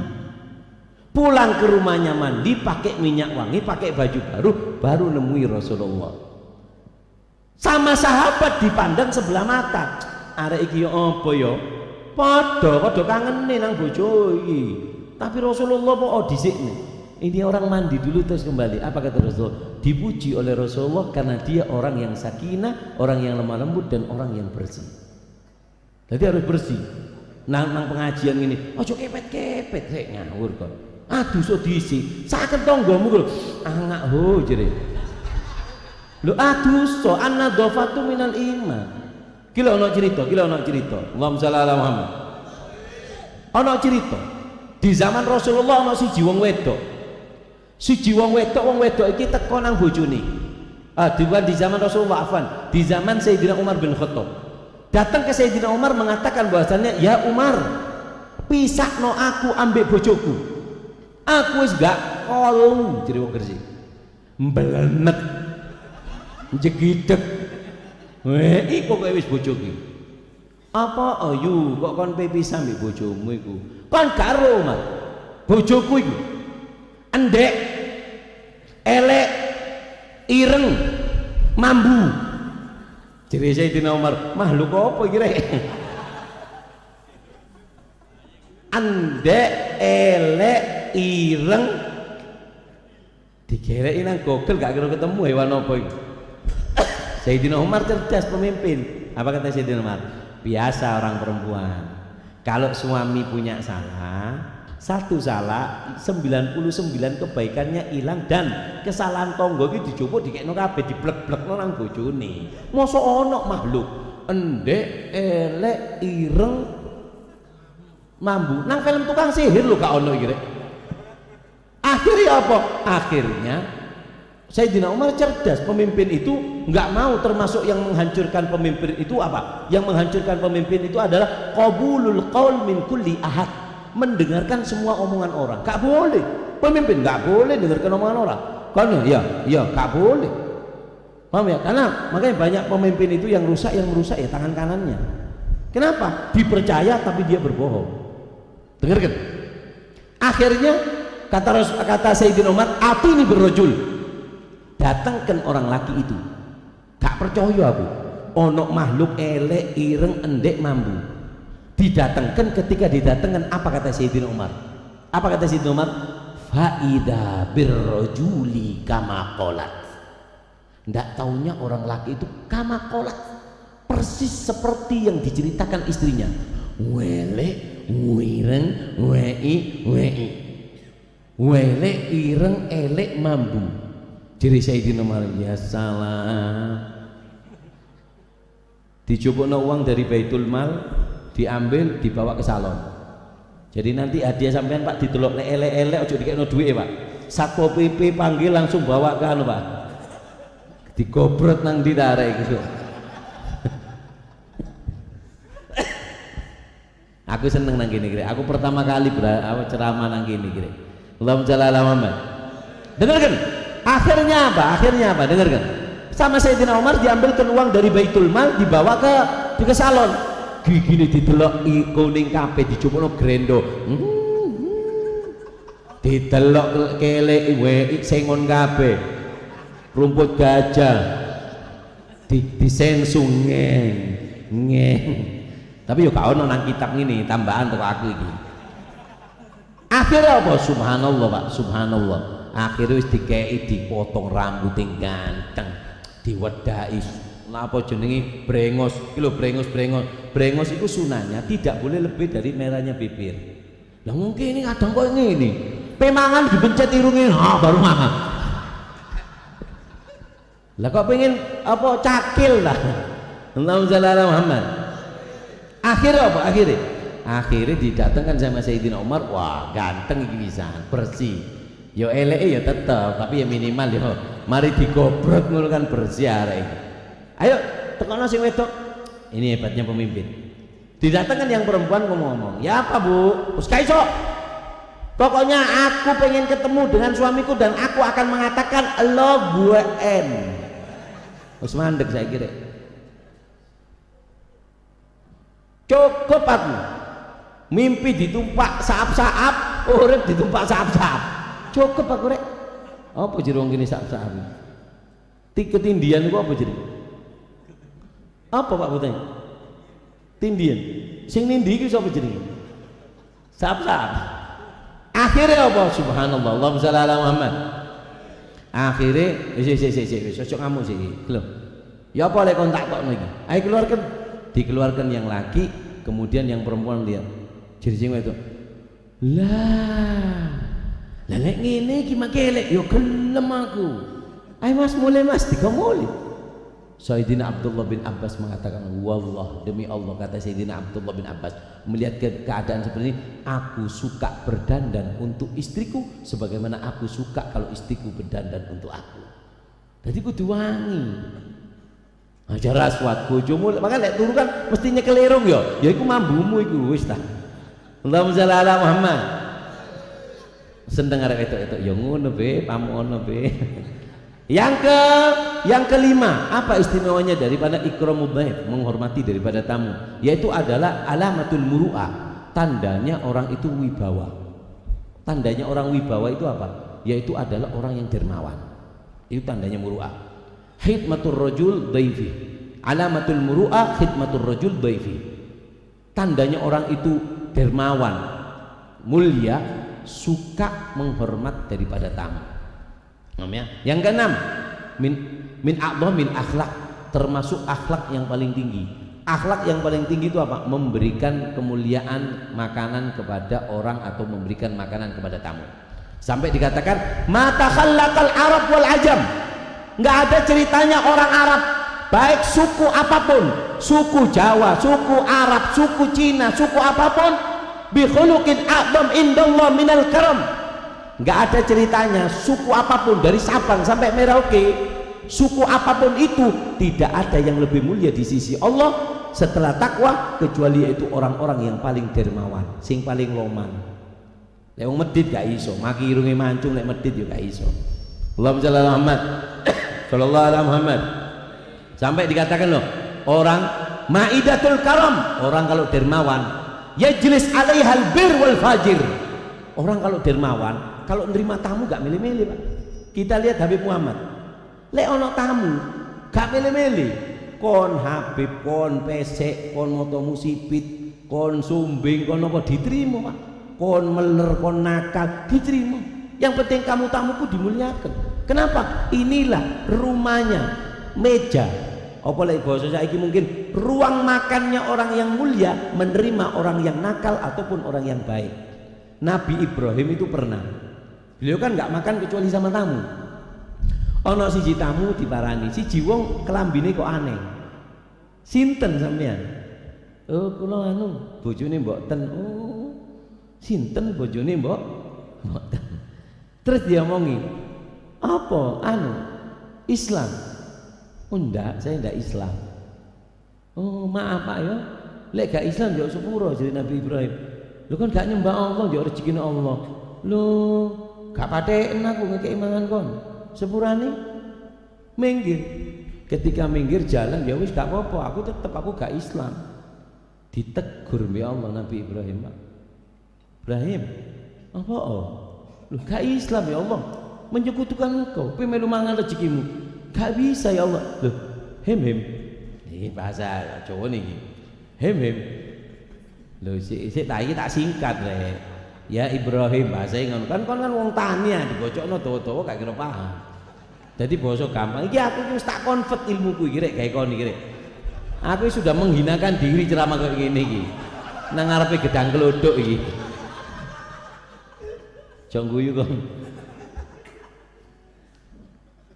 Pulang ke rumahnya mandi, pakai minyak wangi, pakai baju baru nemui Rasulullah. Sama sahabat dipandang sebelah mata. Arek iki yo apa yo? Padha kangene nang bojo iki. Tapi Rasulullah kok dhisikne. Ini orang mandi dulu terus kembali. Apa kata Rasulullah? Dipuji oleh Rasulullah karena dia orang yang sakinah, orang yang lemah lembut dan orang yang bersih. Jadi harus bersih. Nang pengajian ini, ojo kepet-kepet rek ngawur kok. Aduh so diisi. Saken tanggamu lho. Angak ho jere. Lho aduh so an-nadhafatu minal iman. Kilo ono cerita. Allahumma shalli ala Muhammad. Ono cerita. Di zaman Rasulullah ono siji wong wedok. Wong wedok iki teko nang bojone. Di zaman Rasulullah di zaman Sayyidina Umar bin Khattab. Datang ke Sayyidina Umar mengatakan bahwasannya, "Ya Umar, pisahno aku ambek bojoku. Aku wis gak kolu," jadi wong Gresik. Mbelenek. Jegideg. Iku kowe wis bojoku. Apa ayu kok kon pisah ambek bojomu iku? Kon karo Umar. Bojoku iku endek, elek, ireng, mambu. Jadi Sayyidina Umar, makhluk apa iki rek? Endek, elek, ireng, digereki nang Google gak kira ketemu hewan apa iki. Sayyidina Umar cerdas pemimpin. Apa kata Sayyidina Umar? Biasa orang perempuan, kalau suami punya salah, satu salah 99 kebaikannya hilang dan kesalahan tonggo iki dijupuk dikekno kabeh diblek-blekno nang bojone. Mosok ana makhluk endek, elek, ireng, mambu nang film tukang sihir lho gak ono iki rek. Akhirnya apa? Akhirnya Sayyidina Umar cerdas, pemimpin itu nggak mau termasuk yang menghancurkan pemimpin itu apa? Yang menghancurkan pemimpin itu adalah qabulul qaul min kulli ahad, mendengarkan semua omongan orang. Gak boleh, pemimpin gak boleh dengarkan omongan orang. Kan ya gak boleh. Paham ya? Karena makanya banyak pemimpin itu yang merusak ya tangan kanannya. Kenapa? Dipercaya tapi dia berbohong. Dengarkan. Akhirnya kata Sayyidina Umar, "Atini birrajul." Datangkan orang laki itu. Gak percaya aku. Ono makhluk elek, ireng, endek, mambu. Didatangkan, ketika didatangkan apa kata Sayyidina Umar? Apa kata Sayyidina Umar? Faida birrajuli kama qalat. Ndak taunya orang laki itu kama qalat, persis seperti yang diceritakan istrinya. Wele, wireng, wei. Wele, ireng, elek, mambu. Jadi Sayyidina Umar, ya salah. Dicupukno uang dari Baitul Mal, diambil dibawa ke salon. Jadi nanti hadiah sampean Pak ditelok elek-elek ojo dikekno duit Pak. Satpol PP panggil langsung bawa ke anu Pak. Digobrot nang ditarek gitu. Aku seneng nang gini kira. Aku pertama kali ceramah nang gini kira. Allahumma shalli ala Muhammad. Dengarkan. Akhirnya apa? Dengarkan. Sama Sayyidina Umar diambilkan uang dari Baitul Mal dibawa ke salon. Gini didelok kuning kabeh dicupukno grendo. Didelok kelek wei sengon kabeh. Rumput gajah. Disensu ngeng. Tapi yo gak ono nang kitab ngene tambahan teko aku iki. Akhirnya apa? Subhanallah Pak, subhanallah. Akhirnya wis dikei dipotong rambut yang ganteng, diwedai apa jenenge brengos iki lho, brengos itu sunahnya tidak boleh lebih dari merahnya bibir. Lah mungkin ini kadang kok ngene pemangan dipencet irunge baru makan. Lah kok pengen apa cakil lah. Allahumma shalli ala Muhammad. Akhirnya apa? Akhirnya didatangkan sama Sayyidina Umar. Wah ganteng iki pisan, bersih. Yo eleke ya tetep, tapi ya minimal yo mari digobrot ngono kan bersih arek. Ayo tekono sing wedok. Ini hebatnya pemimpin. Didatangkan yang perempuan ngomong, "Ya apa Bu? Wis ka iso. Pokoknya aku pengen ketemu dengan suamiku dan aku akan mengatakan lo gue en." Wis mandek saya kira. Cukup aku. Mimpi ditumpak saap-saap, urip ditumpak saap-saap. Cukup aku rek. Apa jero wong kene saap-saap? Ketindian iku apa jero? Apa Pak Buteng? Tindian. Sing nindi iki sapa jenenge? Saap-saap. Akhirnya apa? Subhanallah. Allahumma shalli ala Muhammad. Akhirnya wis ojo ngamuk sih. Lho. Ya apa lek kon takokno iki? Ayo keluarkan. Dikeluarkan yang laki, kemudian yang perempuan lihat. Jadi sing wedok. Lah lek ngene iki makelek yo gelem aku. Ayo Mas mulai Mas, dikomuli. Sayyidina Abdullah bin Abbas mengatakan, wallah demi Allah, kata Sayyidina Abdullah bin Abbas, melihat keadaan seperti ini, aku suka berdandan untuk istriku sebagaimana aku suka kalau istriku berdandan untuk aku. Jadi kudu wangi. Aja raswat bojomu, makanya lek turu kan mestinya kelerung ya iku mambumu iku wis ta. Allahumma shalli ala Muhammad. Seneng arek wedok-wedok ya ngono be, pamono be. Yang kelima, apa istimewanya daripada ikramud dhaif, menghormati daripada tamu, yaitu adalah alamatul muru'ah, tandanya orang itu wibawa. Tandanya orang wibawa itu apa? Yaitu adalah orang yang dermawan. Itu tandanya muru'ah. Khidmatur rajul dhaifi. Alamatul muru'ah khidmatur rajul dhaifi. Tandanya orang itu dermawan, mulia, suka menghormat daripada tamu. Yang keenam, min akhlak, termasuk akhlak yang paling tinggi. Akhlak yang paling tinggi itu apa? Memberikan kemuliaan makanan kepada orang atau memberikan makanan kepada tamu. Sampai dikatakan mata khallaqal Arab wal ajam. Nggak ada ceritanya orang Arab, baik suku apapun, suku Jawa, suku Arab, suku Cina, suku apapun, bi khuluqin a'dham indallah minal karam. Nggak ada ceritanya suku apapun dari Sabang sampai Merauke, suku apapun itu tidak ada yang lebih mulia di sisi Allah setelah takwa kecuali yaitu orang-orang yang paling dermawan, sing paling loman. Lek wong medit gak iso, maki irunge mancung lek medit yo gak iso. Allahumma shalli ala Muhammad. Sallallahu alaihi Muhammad. Sampai dikatakan loh, orang maidatul karam, orang kalau dermawan, yajlis alaihal bir wal fajir. Orang kalau dermawan, kalau nerima tamu gak milih-milih Pak. Kita lihat Habib Muhammad, lek ono tamu gak milih-milih, kon Habib, kon pesek, kon moto musibit, kon sumbing, kon apa diterima Pak. Kon meler, kon nakal diterima. Yang penting kamu tamuku dimuliakan. Kenapa? Inilah rumahnya, meja, apa lagi bahasa saiki mungkin ruang makannya orang yang mulia menerima orang yang nakal ataupun orang yang baik. Nabi Ibrahim itu pernah, beliau kan nggak makan kecuali sama tamu. Ono siji tamu diparani, siji wong kelambine kok aneh. Sinten sampean? Oh kula anu, bojone mboten. Oh sinten bojone mboten. Terus dia omongi, apa anu Islam? Oh enggak, saya enggak Islam. Oh maaf Pak ya, lek gak Islam jauh sepuro jadi Nabi Ibrahim. Lu kan gak nyembah Allah, jauh rezekine Allah. Lu gak paten aku ngekei mangan kon. Sepurane minggir. Ketika minggir jalan ya wis gak apa-apa, aku gak Islam. Ditegur mbek Allah Nabi Ibrahim. Ibrahim, apa oh? Lu gak Islam ya Allah, menyekutukan engkau, kowe melu mangan rezekimu. Gak bisa ya Allah. Loh, hem. Ini bahasa Jawa niki. Hem. Loh, sik tak singkat rek. Ya Ibrahim bahasa ngono. Kan wong tani ya dibocokno dawa-dawa gak kira paham. Jadi basa gampang. Iki aku wis tak konvert ilmuku iki rek gawe kon iki rek. Aku sudah menghinakan diri ceramah kayak ngene iki. Nang ngarepe gedang kelodok iki. Jong guyu kok.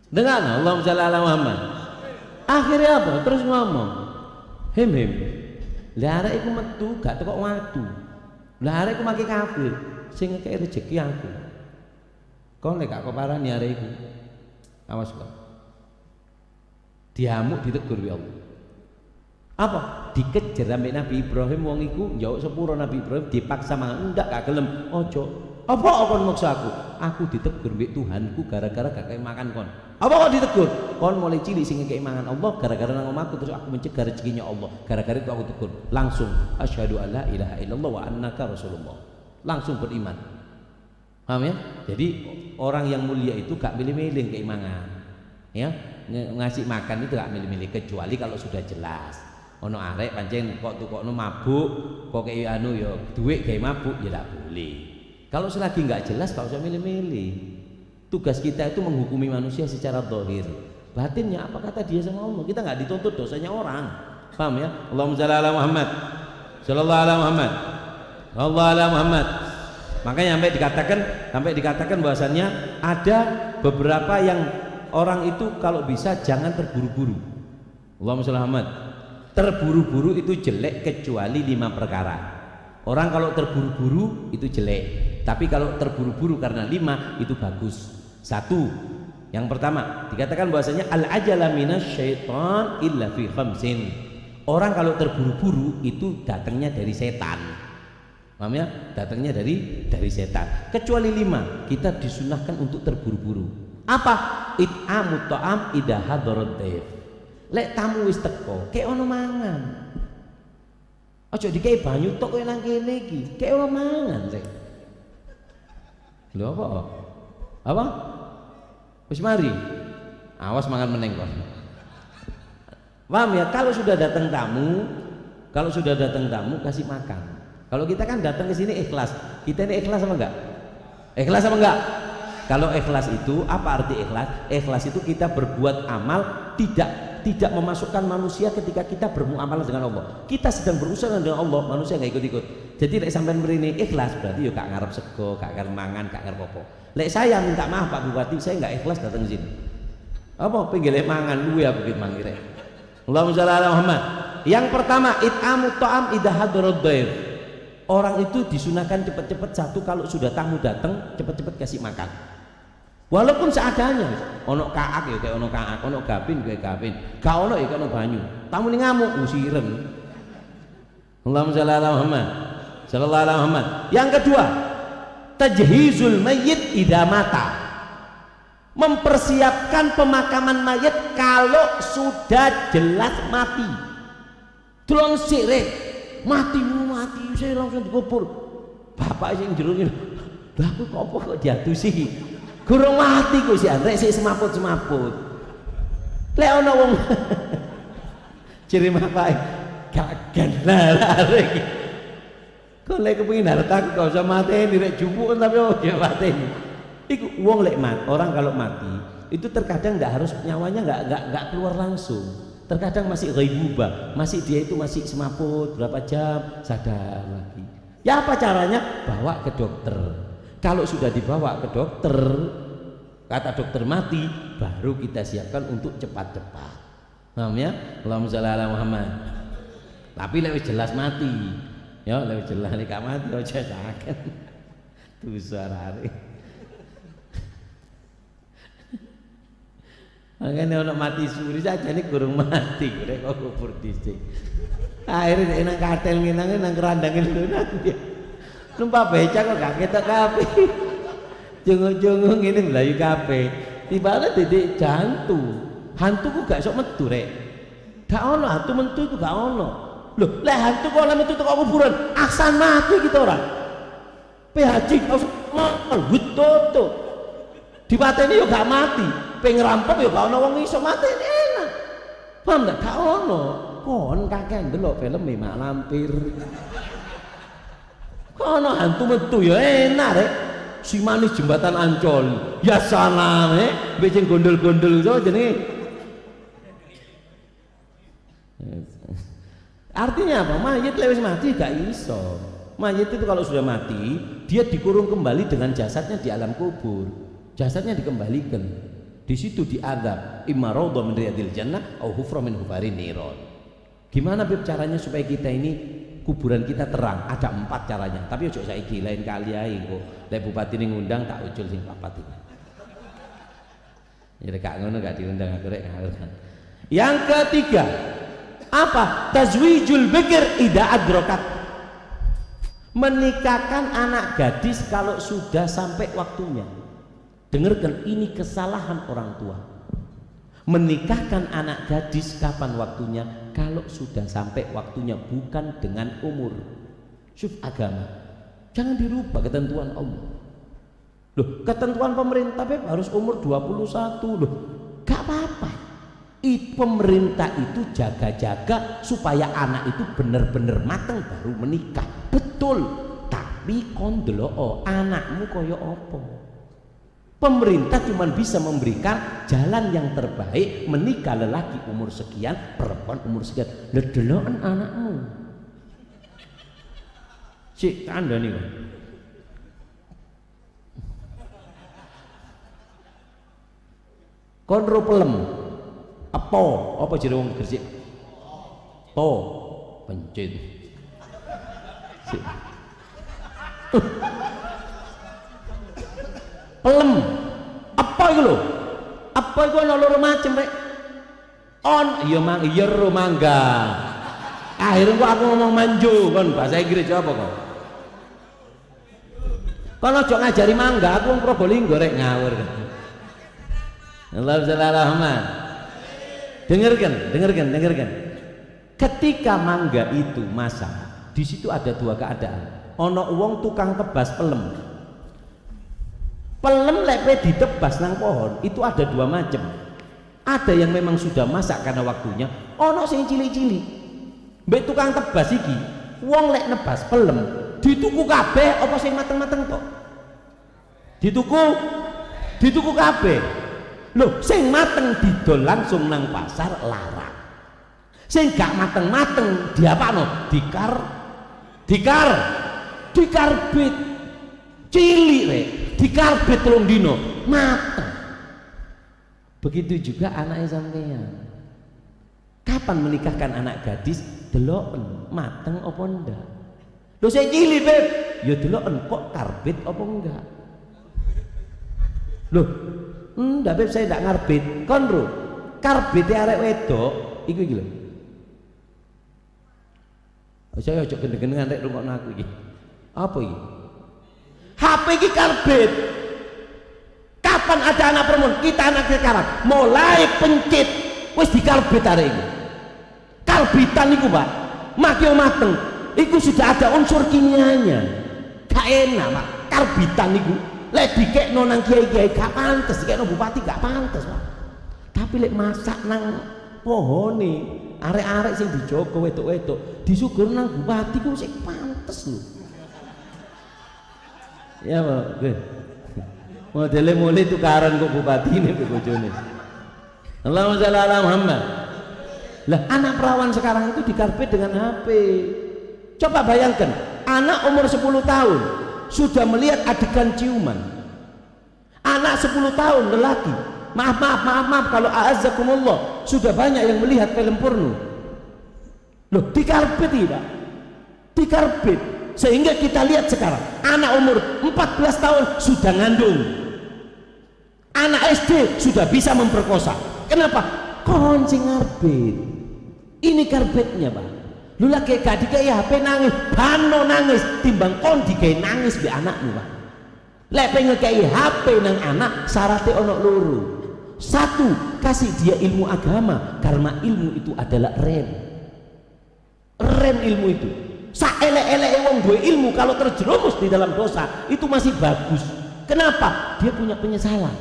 Dengar Allahumma shalli ala Muhammad. Akhirnya apa? Terus ngomong. Hem. Lah arek iku metu gak tekok watu. Lah arek iku make kafir, sing ngekeki rezeki aku. Kon nek gak keparani arek iku. Awas kok. Diamuk ditegur ya Allah. Apa? Dikejar sampe Nabi Ibrahim wong iku njawab sepuro Nabi Ibrahim dipaksa mangan, ndak gak gelem. Ojo. Apa kon maksa aku? Aku ditegur mbek Tuhanku gara-gara gak kei makan kon. Apa kok ditegur? Kon mulai cilik sing kei mangan Allah gara-gara nang omahku, terus aku mencegah rezekinya Allah. Gara-gara itu aku tegur. Langsung asyhadu alla ilaha illallah wa annaka rasulullah. Langsung beriman. Paham ya? Jadi orang yang mulia itu gak milih-milih kei mangan. Ya, ngasih makan itu gak milih-milih kecuali kalau sudah jelas. Ono arek pancen kok tukokno mabuk, kok kei anu ya duit gawe mabuk ya gak boleh. Kalau selagi nggak jelas, kalau usah milih-milih. Tugas kita itu menghukumi manusia secara zahir. Batinnya apa kata dia sama Allah? Kita nggak dituntut dosanya orang. Paham ya? Allahumma shalli ala Muhammad, sallallahu ala Muhammad, sallallahu ala Muhammad. Makanya sampai dikatakan bahwasannya ada beberapa yang orang itu kalau bisa jangan terburu-buru. Allahumma shalli ala Muhammad. Terburu-buru itu jelek kecuali 5 perkara. Orang kalau terburu-buru itu jelek. Tapi kalau terburu-buru karena 5 itu bagus. 1, yang pertama dikatakan bahwasanya al-ajala minasyaiton illa fi khamsin. Orang kalau terburu-buru itu datangnya dari setan. Paham ya? Datangnya dari setan. Kecuali 5, kita disunahkan untuk terburu-buru. Apa? It'amut ta'am idza hadarat dhaif. Lek tamu wis teko, kek ono mangan. Aja dikei banyu tok kowe nang kene iki. Kek ono mangan sik. Lho apa? Wis mari. Awas mangan meneng kon. Paham ya? Kalau sudah datang tamu kasih makan. Kalau kita kan datang ke sini ikhlas. Kita ini ikhlas apa enggak? Ikhlas apa enggak? Kalau ikhlas itu apa arti ikhlas? Ikhlas itu kita berbuat amal tidak memasukkan manusia ketika kita bermuamalah dengan Allah. Kita sedang berusaha dengan Allah, manusia nggak ikut-ikut. Jadi lek sampean mrene ikhlas berarti yo gak ngarep sego, gak ngarep mangan, gak ngarep apa. Lek saya minta maaf Pak Bupati, saya nggak ikhlas datang ke sini. Apa pengen mangan luwe apa gitu mangkire. Allahumma shalli ala Muhammad. Yang pertama it'amu ta'am idza hadarat dhaif. Orang itu disunahkan cepat-cepat, satu kalau sudah tamu datang cepat-cepat kasih makan. Walaupun seadanya, ono kaak ya kayak ono kaak, ono gapin kayak gapin, gak ono ya kayak ono banyu. Tamu ini ngamuk, usiren. Allahumma shalli ala Muhammad, sallallahu alaihi Muhammad. Yang kedua, tajhizul mayyit idza mata. Mempersiapkan pemakaman mayat kalau sudah jelas mati. Tulung sirek, mati saya langsung dikubur. Bapak sing jero ngene. Lah aku kok diatusi. Gurung mati ku si Andre sik semaput-semaput. Lek ana wong ciri bapak gak kenal arek. Kok lek kepengin hartaku gak usah mateni rek jupuk tapi ya mateni. Iku wong lek mati, orang kalau mati itu terkadang enggak harus nyawanya enggak keluar langsung. Terkadang masih ghaibubah, masih dia itu masih semaput berapa jam sadar lagi. Ya apa caranya? Bawa ke dokter. Kalau sudah dibawa ke dokter, kata dokter mati, baru kita siapkan untuk cepat-cepat. Paham ya? Allahumma shalli ala Muhammad. Tapi lewat jelas mati, ya lewat jelas nek mati aja sakit. Tuh suarane. Makanya orang mati suri saja nih kurang mati, kok kubur dhisik. Akhirnya nang katel nginange nang kerandangin lho nanti. Numpak beca kok gak ketok kabeh. Junggung-junggung ngene mlayu kabeh. Tibane titik jantung. Hantu ku gak sok metu rek. Gak ono hantu metu itu gak ono. Loh, lek hantu kok oleh metu kok kuburan, aksan mati kita ora. PHJ harus toto. Dipateni yo gak mati. Peng rampok yo gak ono wong iso mateni enak. Paham gak? Gak ono. Kon kakek ndelok film Mak Lampir. Kono hantu metu ya enak rek. Si manis jembatan Ancol. Ya salam beceng gondol-gondol itu jenenge. Artinya apa? Mayit lewis mati gak iso. Mayit itu kalau sudah mati, dia dikurung kembali dengan jasadnya di alam kubur. Jasadnya dikembalikan. Di situ diadab imma raudha min riyadil jannah au hufra min hufarin niron. Gimana Bib caranya supaya kita ini kuburan kita terang? Ada 4 caranya, tapi ojo saiki lain kali ae kok. Lek bupati ning ngundang tak ucul sing papat iki. Ya gak ngono gak diundang aku rek ngawur. Yang ketiga, apa? Tazwijul bikir idza adrokat. Menikahkan anak gadis kalau sudah sampai waktunya. Dengarkan, ini kesalahan orang tua. Menikahkan anak gadis kapan waktunya? Kalau sudah sampai waktunya, bukan dengan umur. Syuf agama, jangan dirubah ketentuan Allah. Loh, ketentuan pemerintah Beb harus umur 21. Loh, gak apa-apa. Pemerintah itu jaga-jaga supaya anak itu benar-benar matang baru menikah. Betul. Tapi kon delok anakmu koyo opo. Pemerintah cuma bisa memberikan jalan yang terbaik, menikah lelaki umur sekian, perempuan umur sekian. Ledeloken anakmu. Cik tanda nih. Kon ro pelem. Apa jadi wong Gresik? To pencit. Pelem. Apa iku lho? Apa iku ana loro macem rek? Iya ro mangga. Akhirnya aku ngomong manjo kon bahasa Inggris apa kok? Kon aja ngajari mangga, aku wong Probolinggo rek ngawur. Allahumma shalli ala Muhammad. Dengarkan. Ketika mangga itu masak, di situ ada dua keadaan. Ono wong tukang tebas pelem. Pelem lepe ditebas nang pohon, itu ada dua macam. Ada yang memang sudah masak karena waktunya, ono sing cilik-cilik. Mbek tukang tebas iki, wong lek nebas pelem, dituku kabeh apa sing mateng-mateng tok? Dituku kabeh. Loh, sing mateng didol langsung nang pasar larang. Sing gak mateng-mateng diapakno? Dikarbit. Cilik rek, dikarbit 3 dino, mateng. Begitu juga anaknya sampeyan. Kapan menikahkan anak gadis? Deloken mateng apa ndak? Lho sing cilik, Beb, ya deloken kok karbit apa enggak? Loh, ndak Beb, saya ndak ngarbit. Kon ro, karbite arek wedok iku iki lho. Saya ojo gendeng-gendeng arek rungokno aku iki. Apa iki? HP iki karbit. Kapan ada anak perempuan? Kita anak sekarang mulai pencit wis dikarbit arek iki. Karbitan iku, Pak, makyo mateng. Iku sudah ada unsur kimianya. Gak enak, Pak. Karbitan iku lek dikekno nang kiai-kiai gak pantes, dikekno bupati gak pantes, Pak. Tapi lek masak nang pohone, arek-arek sing dijogo wedok-wedok, disugur nang bupati ku sing pantes lho. Ya, Pak. Oke. Modele mulai tukaran kok bupati ini ke bojone. Allahumma shalli ala Muhammad. Lah anak perawan sekarang itu dikarbit dengan HP. Coba bayangkan, anak umur 10 tahun sudah melihat adegan ciuman. Anak 10 tahun lelaki, maaf kalau a'azzakumullah, sudah banyak yang melihat film porno. Loh, dikarbit tidak? Dikarbit. Sehingga kita lihat sekarang anak umur 14 tahun sudah ngandung, anak SD sudah bisa memperkosa. Kenapa? Kon sing ngarbit. Ini karbitnya, Pak. Lu lagi gak dikai HP nangis, bano nangis timbang kon dikai nangis be anakmu, Pak. Lek pengen kei HP nang anak, syaratnya ono loro. Satu, kasih dia ilmu agama, karena ilmu itu adalah rem ilmu itu. Saelek-elek wong duwe ilmu, kalau terjerumus di dalam dosa itu masih bagus. Kenapa? Dia punya penyesalan.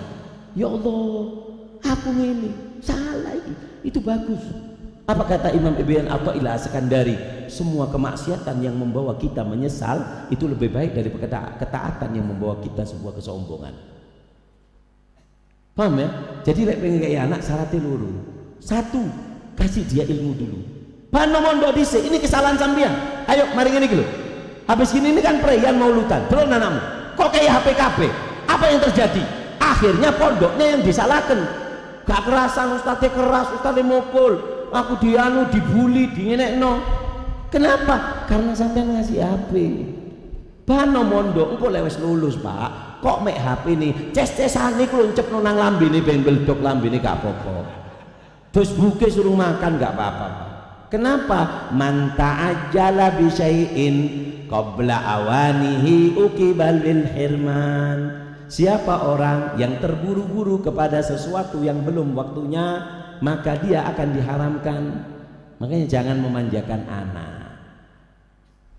Ya Allah, aku ini salah ini. Itu bagus. Apa kata Imam Ibn Athaillah As-Sakandari? Semua kemaksiatan yang membawa kita menyesal itu lebih baik daripada ketaatan yang membawa kita sebuah kesombongan. Paham ya? Jadi lek pengen kayak anak syaratnya loro. Satu, kasih dia ilmu dulu. Bano mondok dhisik, ini kesalahan sampean. Ayo mari ngene iki lho. Habis ini kan perayaan mauludan. Terus anakmu, kok kayak HPKB? Apa yang terjadi? Akhirnya pondoknya yang disalahkan. Gak kerasan, ustadnya keras, ustadnya mukul. Aku dibully, dingenekno. Kenapa? Karena sampean ngasih HP. Bano mondok engko lek wis lulus, Pak. Kok mek HP nih? Ces-cesane ku ncepno nang lambene ben beldok lambene gak apa-apa. Terus buke suruh makan gak apa-apa, Pak. Kenapa? Man ta'ajjala bi syai'in qabla awanihi uqibal bil hirman. Siapa orang yang terburu-buru kepada sesuatu yang belum waktunya, maka dia akan diharamkan. Makanya jangan memanjakan anak.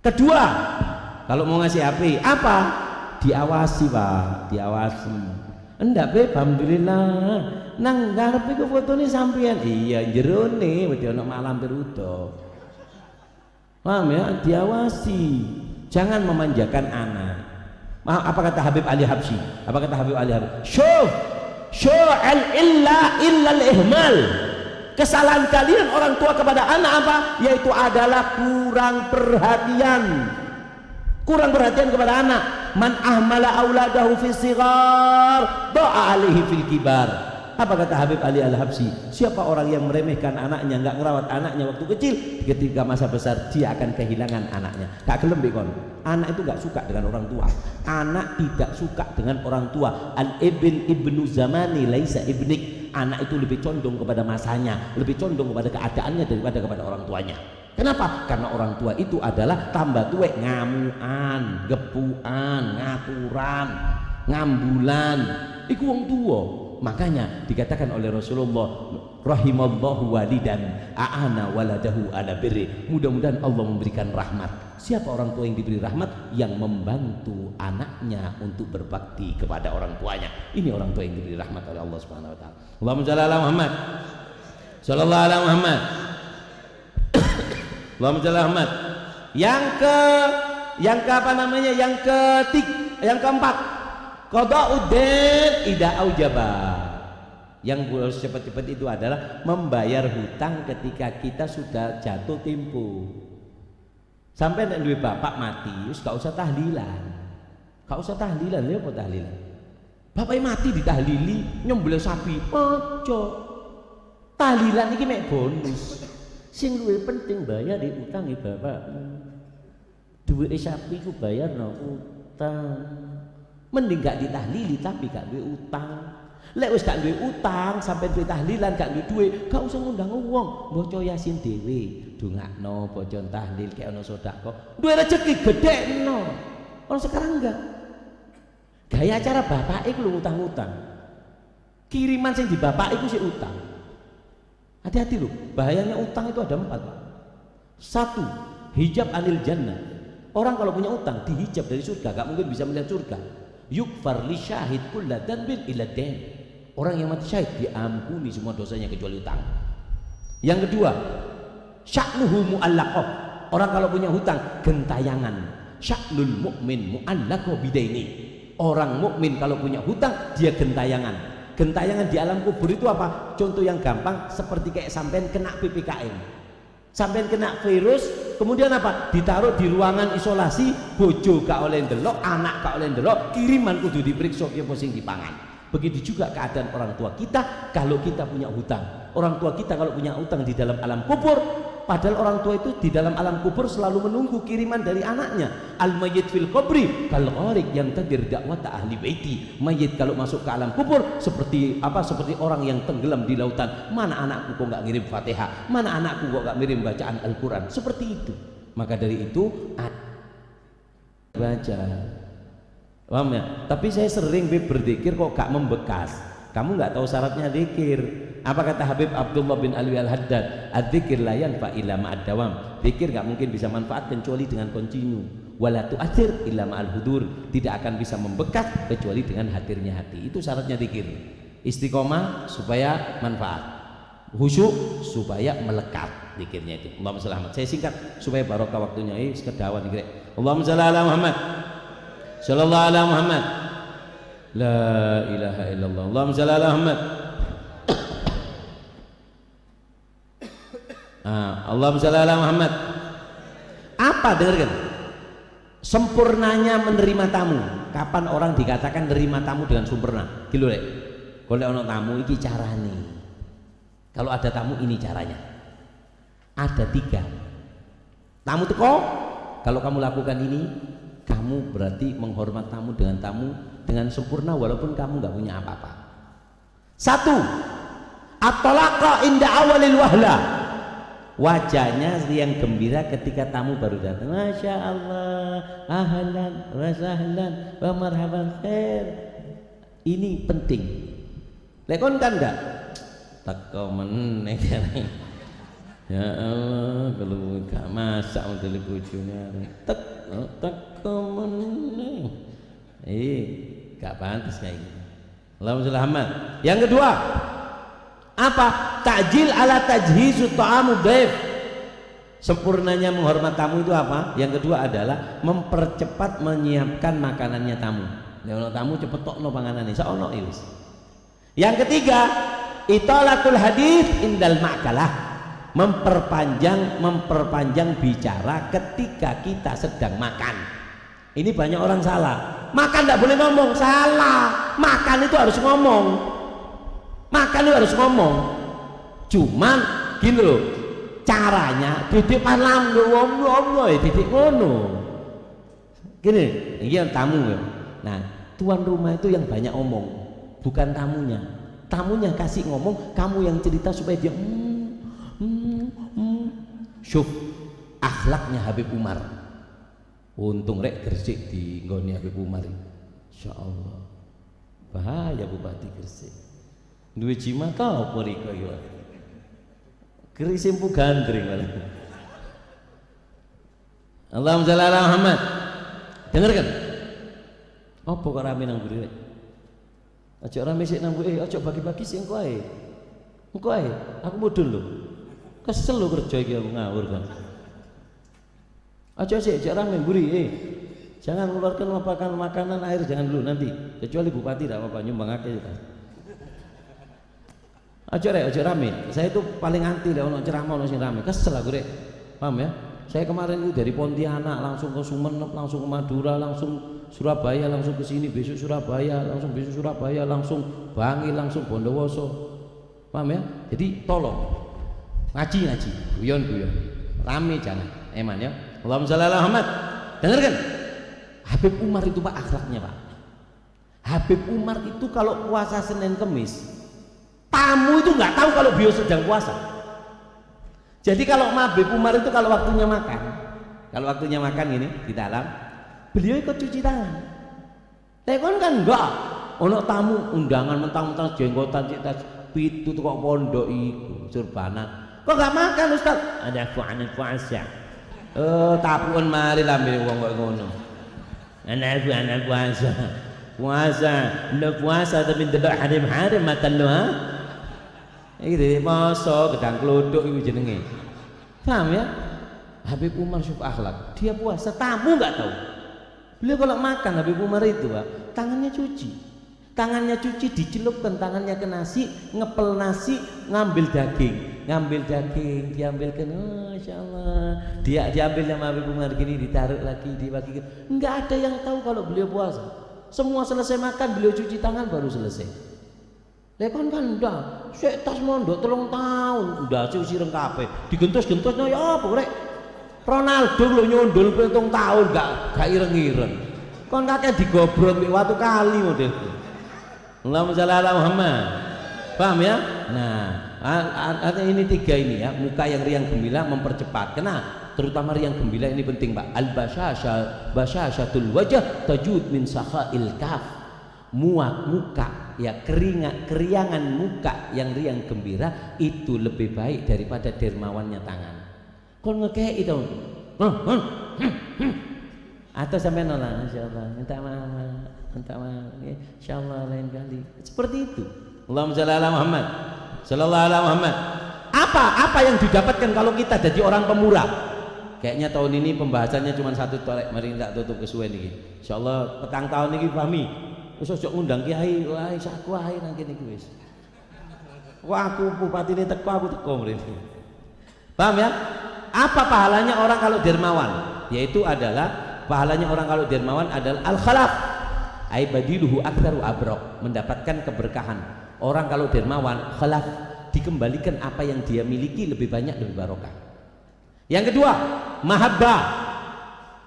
Kedua, kalau mau ngasih HP, apa? Diawasi, Pak, diawasi. Enggak, Beb, alhamdulillah. Nang ngarepe ku fotone sampean. Iya, jerone wedi ana malam perudo. Paham ya? Diawasi. Jangan memanjakan anak. Apa kata Habib Ali Habsyi? Apa kata Habib Ali Habsyi? Syu'al illa al-ihmal. Kesalahan kalian orang tua kepada anak apa? Yaitu adalah kurang perhatian. Kurang perhatian kepada anak. Man ahmala auladahu fi sighar da'a alaihi fil kibar. Apa kata Habib Ali Al-Habsyi? Siapa orang yang meremehkan anaknya, nggak ngerawat anaknya waktu kecil, ketika masa besar dia akan kehilangan anaknya. Gak gelem kon. Anak itu nggak suka dengan orang tua. Anak tidak suka dengan orang tua. Al-ibn ibnu zamani laisa ibnik. Anak itu lebih condong kepada masanya, lebih condong kepada keadaannya daripada kepada orang tuanya. Kenapa? Karena orang tua itu adalah tambah tuwek ngamuan, gepuan, ngaturan, ngambulan. Iku wong tua. Makanya dikatakan oleh Rasulullah, rahimallahu walidan a'ana waladahu ala birri. Mudah-mudahan Allah memberikan rahmat. Siapa orang tua yang diberi rahmat? Yang membantu anaknya untuk berbakti kepada orang tuanya. Ini orang tua yang diberi rahmat oleh Allah Subhanahu wa taala. Allahumma shalli ala Muhammad. Sallallahu alaihi Muhammad. Allahumma shalli ala Muhammad. Yang ke apa namanya? Yang keempat. Qada'uddin idza aujaba. Yang harus cepat-cepat itu adalah membayar hutang ketika kita sudah jatuh tempo. Sampai nek duwe bapak mati, wis gak usah tahlilan. Gak usah tahlilan, lha apa tahlilan? Bapaknya mati ditahlili, nyembelih sapi. Ojo. Tahlilan iki mek bonus. Sing luwih penting bayar di utangi bapakmu. Duwe sapi ku bayar no utang. Mending gak ditahlili tapi gak duwe utang. Lek wis gak duwe utang sampai duwe tahlilan gak duwe duwe, gak usah ngundang wong, maca Yasin dhewe, dongakno baca tahlil kek ana sedekah. Duwe rezeki gedhekno. Orang sekarang enggak. Gaya acara bapak iku lho utang-utang. Kiriman sing di bapak iku sik utang. Hati-hati lho, bahayanya utang itu ada 4, Pak. 1, hijab anil jannah. Orang kalau punya utang dihijab dari surga, gak mungkin bisa melihat surga. Yukfar li syahid kulla dhanbin illa dain. Orang yang mati syahid diampuni semua dosanya kecuali utang. Yang kedua, sya'nuhu mu'allaqah. Orang kalau punya hutang gentayangan. Sya'nul mu'min mu'allaqah bidaini. Orang mukmin kalau punya hutang dia gentayangan. Gentayangan di alam kubur itu apa? Contoh yang gampang seperti kayak sampean kena PPKM. Sampai kena virus, kemudian apa? Ditaruh di ruangan isolasi, bojo gak oleh ndelok, anak gak oleh ndelok, kiriman kudu diperiksa apa sing dipangan. Begitu juga keadaan orang tua kita kalau kita punya hutang. Orang tua kita kalau punya hutang di dalam alam kubur, padahal orang tua itu di dalam alam kubur selalu menunggu kiriman dari anaknya. Al mayyit fil qabri kal gharik yang tadir dakwata ahli baiti. Mayit kalau masuk ke alam kubur seperti apa? Seperti orang yang tenggelam di lautan. Mana anakku kok nggak ngirim Fatihah? Mana anakku kok nggak ngirim bacaan Al-Qur'an? Seperti itu. Maka dari itu baca. Paham ya? Tapi saya sering berzikir kok gak membekas. Kamu nggak tahu syaratnya zikir. Apa kata Habib Abdullah bin Alwi Al-Haddad? Adzikir la yanfa illa ma'ad dawam. Zikir nggak mungkin bisa manfaat kecuali dengan kontinu. Wala tu'athir illa ma'al hudur. Tidak akan bisa membekas kecuali dengan hadirnya hati. Itu syaratnya zikir. Istiqomah supaya manfaat. Khusyuk supaya melekat zikirnya itu. Allahumma shalli ala Muhammad. Saya singkat supaya barokah waktunya. Sekedawan iki. Allahumma shalli ala Muhammad. Sallallahu ala Muhammad. La ilaha illallah. Allahumma shalli ala Muhammad. Allahumma shalli ala Muhammad. Apa dengarkan? Sempurnanya menerima tamu. Kapan orang dikatakan menerima tamu dengan sempurna? Gitu lek. Kalau ono tamu iki carane. Kalau ada tamu ini caranya. Ada 3. Tamu teko, kalau kamu lakukan ini, kamu berarti menghormat tamu dengan sempurna walaupun kamu nggak punya apa-apa. 1, at-talaqa inda awalil wahla. wajahnya yang gembira ketika tamu baru datang. Masya Allah, ahlan wa sahlan wa marhaban khair. Ini penting. Lekon kan enggak? Teko meneh. Ya Allah, kalau gak masak model bojone teko meneh. Gak pantas kayak gitu. Allahumma sholli Muhammad. Yang kedua, apa? Ta'jil ala tajhizu ta'amu dhaif. Sempurnanya menghormat tamu itu apa? Yang kedua adalah mempercepat menyiapkan makanannya tamu. Nek tamu cepet tokno panganane, saono wis. Yang ketiga, italatul hadits indal ma'kalah. Memperpanjang bicara ketika kita sedang makan. Ini banyak orang salah. Makan tidak boleh ngomong, salah. Makan itu harus ngomong. Makan itu harus ngomong. Cuman gini loh, caranya didik palam ngomong didik ngono. Gini, ini yang tamu ya. Nah, tuan rumah itu yang banyak omong, bukan tamunya. Tamunya kasih ngomong, kamu yang cerita supaya dia syuf akhlaknya Habib Umar. Untung rek Gresik di nggone Habib Umar. Insyaallah. Bahaya Bupati Gresik. Duwe jimat apa riko yo. Gresik pu gandring malah. Allahumma shalli ala Muhammad. Dengarkan. Apa kok rame nang mburi rek? Aja rame sik nang mburi, aja bagi-bagi sik engko ae. Engko ae, aku mudhun lho. Kesel lo kerja iki ngawur kan. Aja sih, jangan memberi. Jangan mengeluarkan makanan air, jangan dulu nanti. Kecuali bupati tidak apa-apa nyumbangake kita. Aja rame. Saya itu paling anti lah ono ceramah ono sing rame. Kesel aku rek. Paham ya? Saya kemarin itu dari Pontianak langsung ke Sumenep, langsung ke Madura, langsung Surabaya, langsung ke sini, besok Surabaya, langsung Bangi, langsung Bondowoso. Paham ya? Jadi tolong ngaji guyon rame jangan eman ya. Allahumma sholli ala Muhammad. Dengarkan, Habib Umar itu Pak akhlaknya Pak. Habib Umar itu kalau puasa Senin Kemis, tamu itu nggak tahu kalau beliau sedang puasa. Jadi kalau Habib Umar itu kalau waktunya makan ini di dalam, beliau ikut cuci tangan. Tekon kan enggak, ono tamu undangan mentang-mentang jenggotan cita pitu kok pondok iku surbanan. Kok gak makan Ustaz? Ada puasa. Tapuan mari lambe wong kok ngono. Anak puasa. Puasa tapi ndelok harim makan lo ha. Iki poso gedang klodok iku jenenge. Paham ya? Habib Umar syuf akhlak. Dia puasa, tamu enggak tahu. Beliau kalau makan Habib Umar itu, Pak, tangannya cuci. Tangannya cuci, dicelupkan tangannya ke nasi, ngepel nasi, ngambil daging, diambilkan, Masya Allah, dia diambil sama Habib Umar gini, ditaruh lagi, dibagi. Enggak ada yang tahu kalau beliau puasa. Semua selesai makan, beliau cuci tangan baru selesai. Lekon kan udah, sik tas mondok 3 tahun, udah cuci rengkape, digentos-gentosnya ya apa rek? Ronaldo lo nyundul 3 tahun, gak ireng-ireng. Kon kakek digobrol waktu kali modelku. Allahumma sholli ala Muhammad. Paham ya? Nah, artinya ini 3 ini ya, muka yang riang gembira mempercepat. Karena terutama riang gembira ini penting, Pak. Basyashatul wajah tajud min sakhail kaf. Muka ya, keriangan muka yang riang gembira itu lebih baik daripada dermawannya tangan. Kon ngekei itu. Atau sampai nolak, insyaallah. Minta maaf. Insyaallah lain kali. Seperti itu. Allahumma sholli ala Muhammad. Sallallahu alaihi Muhammad. Apa yang didapatkan kalau kita jadi orang pemurah? Kayaknya tahun ini pembahasannya cuma 1 torek. Mari tak tutup kesuwen iki. Insyaallah petang tahun ini pahami. Wis ojo ngundang kiai, wae saku wae nang kene iki wis. Wah aku bupatine teko, aku teko mrene. Paham ya? Apa pahalanya orang kalau dermawan? Yaitu adalah pahalanya orang kalau dermawan adalah al-khalaf. Ai badiluhu aktsaru abrok, mendapatkan keberkahan. Orang kalau dermawan, khalaf, dikembalikan apa yang dia miliki lebih banyak, lebih barokah. Yang kedua, mahabbah,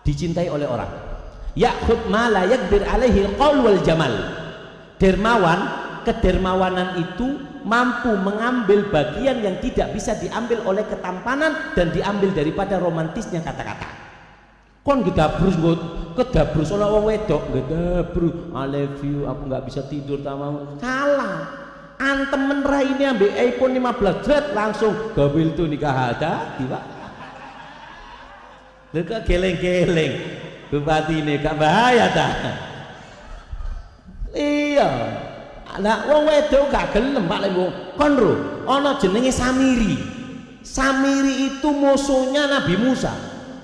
dicintai oleh orang. Ya'khud ma la yaqdir alaihi qaul wal jamal. Dermawan kedermawanan itu mampu mengambil bagian yang tidak bisa diambil oleh ketampanan dan diambil daripada romantisnya kata-kata. Kon gedabrus kedabrus oleh wong wedok, gedabrus I love you, aku nggak bisa tidur sama. Salah. Antemen raine ambek iPhone 15 jet langsung gabil tu nikah ada, Pak. Lha kok geleng-geleng. Bupati ini gak bahaya ta? Iya. Lah wong wedok gak gelem Pak Lemo. Kon ro, ana jenenge Samiri. Samiri itu musuhnya Nabi Musa.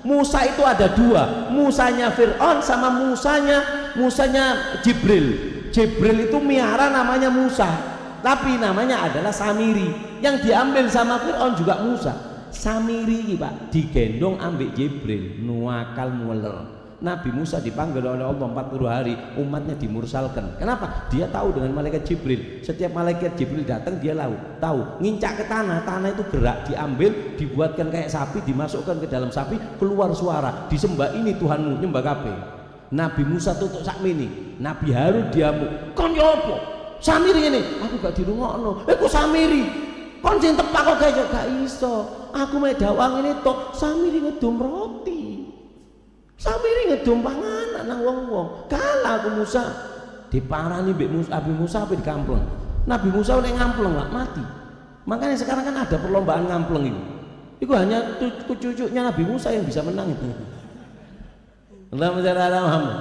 Musa itu ada dua, Musanya Fir'aun sama Musanya Jibril. Jibril itu miara namanya Musa, tapi namanya adalah Samiri. Yang diambil sama Fir'aun juga Musa. Samiri ini Pak digendong ambek Jibril, nuakal muler. Nabi Musa dipanggil oleh Allah 40 hari, umatnya dimursalkan. Kenapa? Dia tahu dengan malaikat Jibril. Setiap malaikat Jibril datang dia tahu ngincak ke tanah, tanah itu gerak, diambil, dibuatkan kayak sapi, dimasukkan ke dalam sapi, keluar suara, disembah ini Tuhanmu, nyembah kabeh. Nabi Musa tutuk sakmene, Nabi Harun diamuk. Kon yo apa? Samiri ini, aku gak dirungokno. Kok Samiri? Kon sing tepak kok gak iso. Aku mek dawang ini tok, Samiri ngedum roti. Samiri ngedum panganan nang wong-wong. Kalah aku Musa. Diparani mbek Musa, Nabi Musa apa dikampleng. Nabi Musa nek ngampleng lah mati. Makanya sekarang kan ada perlombaan ngampleng itu. Itu hanya cucunya Nabi Musa yang bisa menang itu. Allahumma shalli ala Muhammad.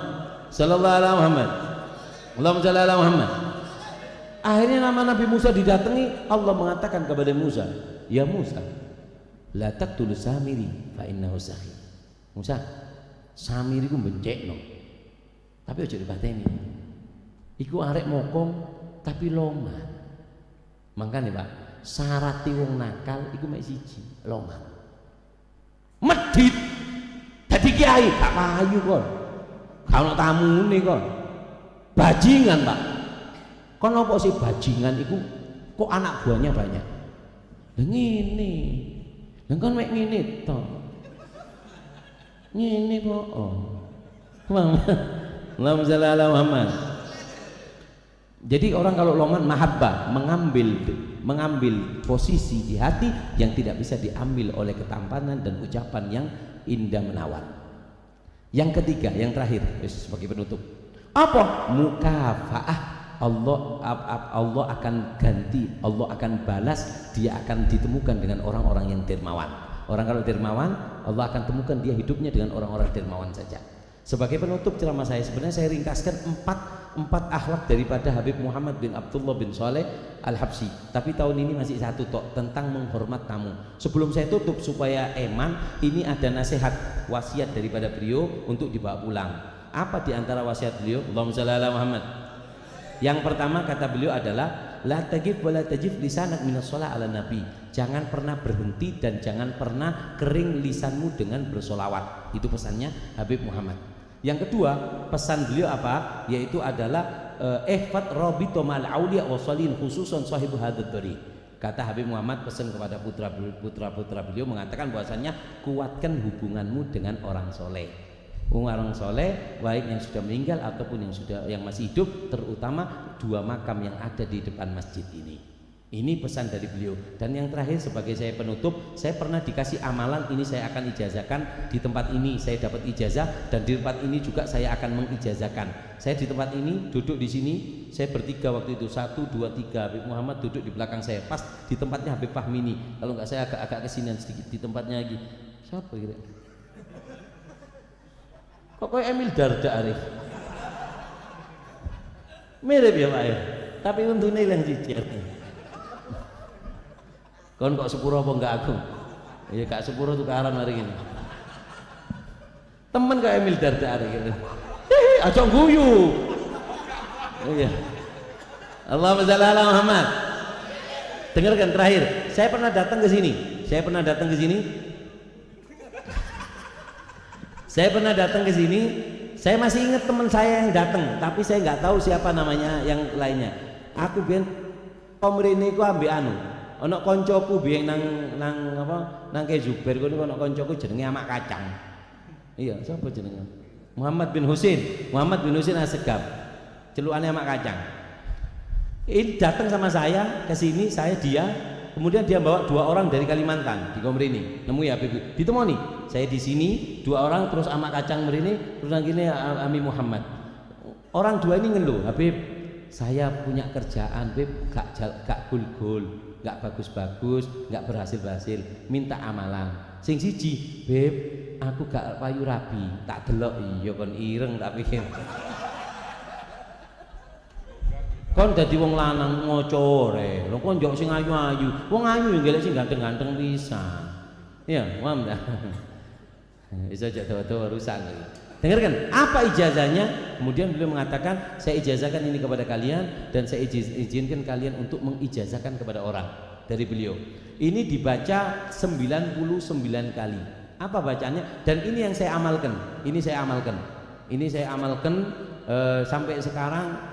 Sallallahu alaihi Muhammad. Allahumma shalli ala Muhammad. Akhirnya nama Nabi Musa didatangi, Allah mengatakan kepada Musa, "Ya Musa, la taqtul Samiri fa innahu sakhi." Musa, Samiri ku bencekno, tapi aja dipateni. Iku arek mokong tapi loma. Makanya Pak, syarat wong nakal iku mek siji, loma. Medit dadi kiai gak payu kon. Gak ono tamune kon. Bajingan Pak. Kon apa sih bajingan iku kok anak buahnya banyak. Lah ngene. Lah kon mek ngene to. Ngene kok. Allahumma shalli ala Muhammad. Jadi orang kalau loman mahabbah, mengambil posisi di hati yang tidak bisa diambil oleh ketampanan dan ucapan yang indah menawan. Yang ketiga, yang terakhir sebagai penutup, apa? Mukafaah. Allah akan ganti, Allah akan balas, dia akan ditemukan dengan orang-orang yang dermawan. Orang kalau dermawan, Allah akan temukan dia hidupnya dengan orang-orang dermawan saja. Sebagai penutup ceramah saya, sebenarnya saya ringkaskan empat akhlak daripada Habib Muhammad bin Abdullah bin Saleh Al-Habsyi. Tapi tahun ini masih satu tok, tentang menghormat tamu. Sebelum saya tutup supaya eman, ini ada nasihat wasiat daripada beliau untuk dibawa pulang. Apa di antara wasiat beliau? Allahumma shalli ala Muhammad. Yang pertama kata beliau adalah la tagib wa la tajif lisanak minas shalah ala nabi. Jangan pernah berhenti dan jangan pernah kering lisanmu dengan bersolawat. Itu pesannya Habib Muhammad. Yang kedua, pesan beliau apa? Yaitu adalah ihfad rabito mal auliya wa salihin khususan sahibu hadzal dari. Kata Habib Muhammad pesan kepada putra-putra beliau mengatakan bahwasannya kuatkan hubunganmu dengan orang soleh. Orang soleh baik yang sudah meninggal ataupun yang masih hidup, terutama dua makam yang ada di depan masjid ini. Ini pesan dari beliau. Dan yang terakhir sebagai saya penutup, saya pernah dikasih amalan ini, saya akan ijazahkan di tempat ini, saya dapat ijazah, dan di tempat ini juga saya akan mengijazahkan. Saya di tempat ini duduk di sini, saya bertiga waktu itu, 1, 2, 3. Habib Muhammad duduk di belakang saya, pas di tempatnya Habib Fahmini. Kalau nggak saya agak kesinian sedikit di tempatnya lagi. Siapa kira? Kok kayak Emil Darda Arif? Mirip ya Pak ya, tapi untungnya yang cicir. Kon kok sepuro apa enggak aku? Ya kak sepuro tukaran hari ini. Temen kayak Emil Darda Arif gitu. Aja guyu. Oh iya. Allahumma shalli ala Muhammad. Dengarkan terakhir, saya pernah datang ke sini. Saya masih ingat teman saya yang datang, tapi saya nggak tahu siapa namanya yang lainnya. Aku biyen komrene ku ambek anu. Ana koncoku biyen nang ke Zubair kono ana koncoku jenenge Amak Kacang. Iya, siapa jenenge? Muhammad bin Husin Asegaf. Celukane Amak Kacang. Ini datang sama saya ke sini, saya dia, kemudian dia bawa 2 orang dari Kalimantan di Komrini, nemu ya Habib, ditemoni. Saya di sini 2 orang, terus amak kacang merini, terus gini Ami Muhammad. Orang 2 ini ngeluh, Habib, saya punya kerjaan, Habib, gak gul-gul, gak bagus-bagus, gak berhasil-berhasil, minta amalan. Sing siji, Habib, aku gak payu rabi, tak delok, iya kon ireng tak pikir. Kon dadi wong lanang ngoco ore, lho kon njok sing ayu-ayu. Wong ayu ngelek sing ganteng-ganteng pisan. Iya, paham dah. Bisa aja tahu-tahu rusak lagi. Dengarkan apa ijazahnya? Kemudian beliau mengatakan, saya ijazahkan ini kepada kalian dan saya izinkan kalian untuk mengijazahkan kepada orang dari beliau. Ini dibaca 99 kali. Apa bacanya? Dan ini yang saya amalkan. Ini saya amalkan sampai sekarang.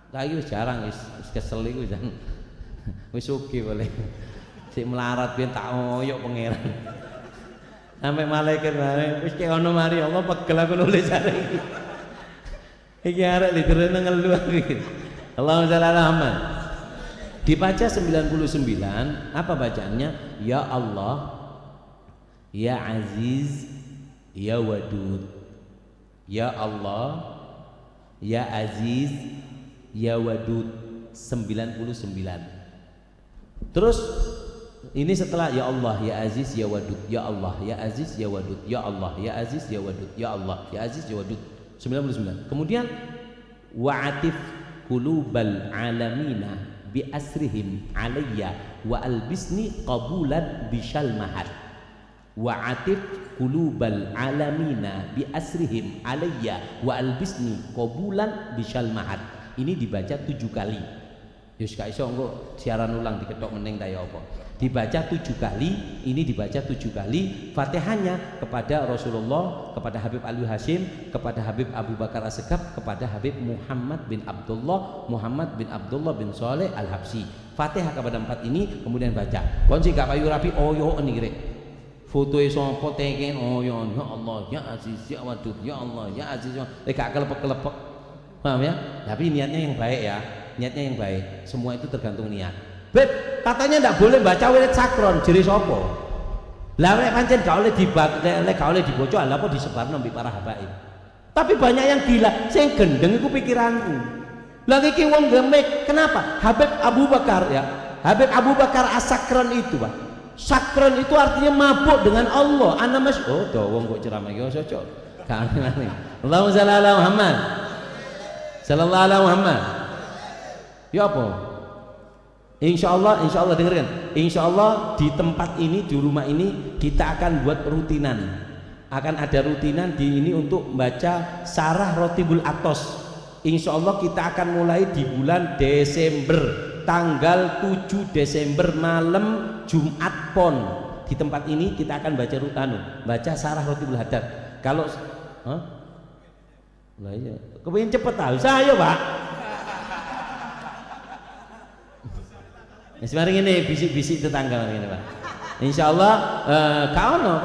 Kayu jarang wis kesel iku jan. Wis sugih boleh. Sik melarat ben tak oyok pangeran. Sampai malaikat wis ki ono mari Allah pegel aku nulis hari iki. Iki arek diterene ngelu iki. Allahumma shalli ala Muhammad. Dibaca 99, apa bacaannya? Ya Allah, Ya Aziz, Ya Wadud. Ya Allah, Ya Aziz, Ya Wadud 99. Terus ini setelah Ya Allah, Ya Aziz, Ya Wadud, Ya Allah, Ya Aziz, Ya Wadud, Ya Allah, Ya Aziz, Ya Wadud, Ya Allah, Ya Aziz, Ya Wadud 99. Kemudian wa'atif qulubal alamina bi asrihim alayya wa albisni qabulan bisyal mahad. Wa'atif qulubal alamina bi asrihim alayya wa albisni qabulan bisyal mahad. Ini dibaca 7 kali. Yus gak iso engko siaran ulang diketok meneng ta ya apa. Dibaca 7 kali, ini dibaca 7 kali. Fatihahnya kepada Rasulullah, kepada Habib Alwi Hashim, kepada Habib Abu Bakar As-Segaf, kepada Habib Muhammad bin Abdullah bin Saleh Al-Habsyi. Fatihah kepada 4 ini, kemudian baca. Kon sing gak payu rapi oyo niki rek. Fotoe sapa teken oyo, ya Allah, ya Aziz, ya Wadud, ya Allah, ya Aziz. Gak kelepek-kelepek. Paham ya? Tapi niatnya yang baik ya, niatnya yang baik. Semua itu tergantung niat. Beb, katanya ndak boleh baca wirid sakron, jere sapa? Lah nek pancen gak oleh dibaca, lha apa disebarno mbek para habaib. Tapi banyak yang gila, sing gendeng iku pikiranku. Lah iki wong gemek, kenapa? Habib Abu Bakar ya. Habib Abu Bakar As-Sakron itu, Pak. Sakron itu artinya mabuk dengan Allah. Ana mas, oh, do wong kok ceramah iki cocok. Kangen. Allahumma shalli ala Muhammad. Sallallahu alaihi Muhammad. Ya apa? Insya Allah dengarkan. Insya Allah di tempat ini, di rumah ini kita akan buat rutinan. Akan ada rutinan di ini untuk membaca Sarah Rotibul Atos. Insya Allah kita akan mulai di bulan Desember, tanggal 7 Desember malam Jumat Pon. Di tempat ini kita akan baca Sarah Rotibul Haddad. Kalau lah iya, kepengin cepet tahu saya Pak. Sekarang ini bisik-bisik tetangga ini Pak. Insya Allah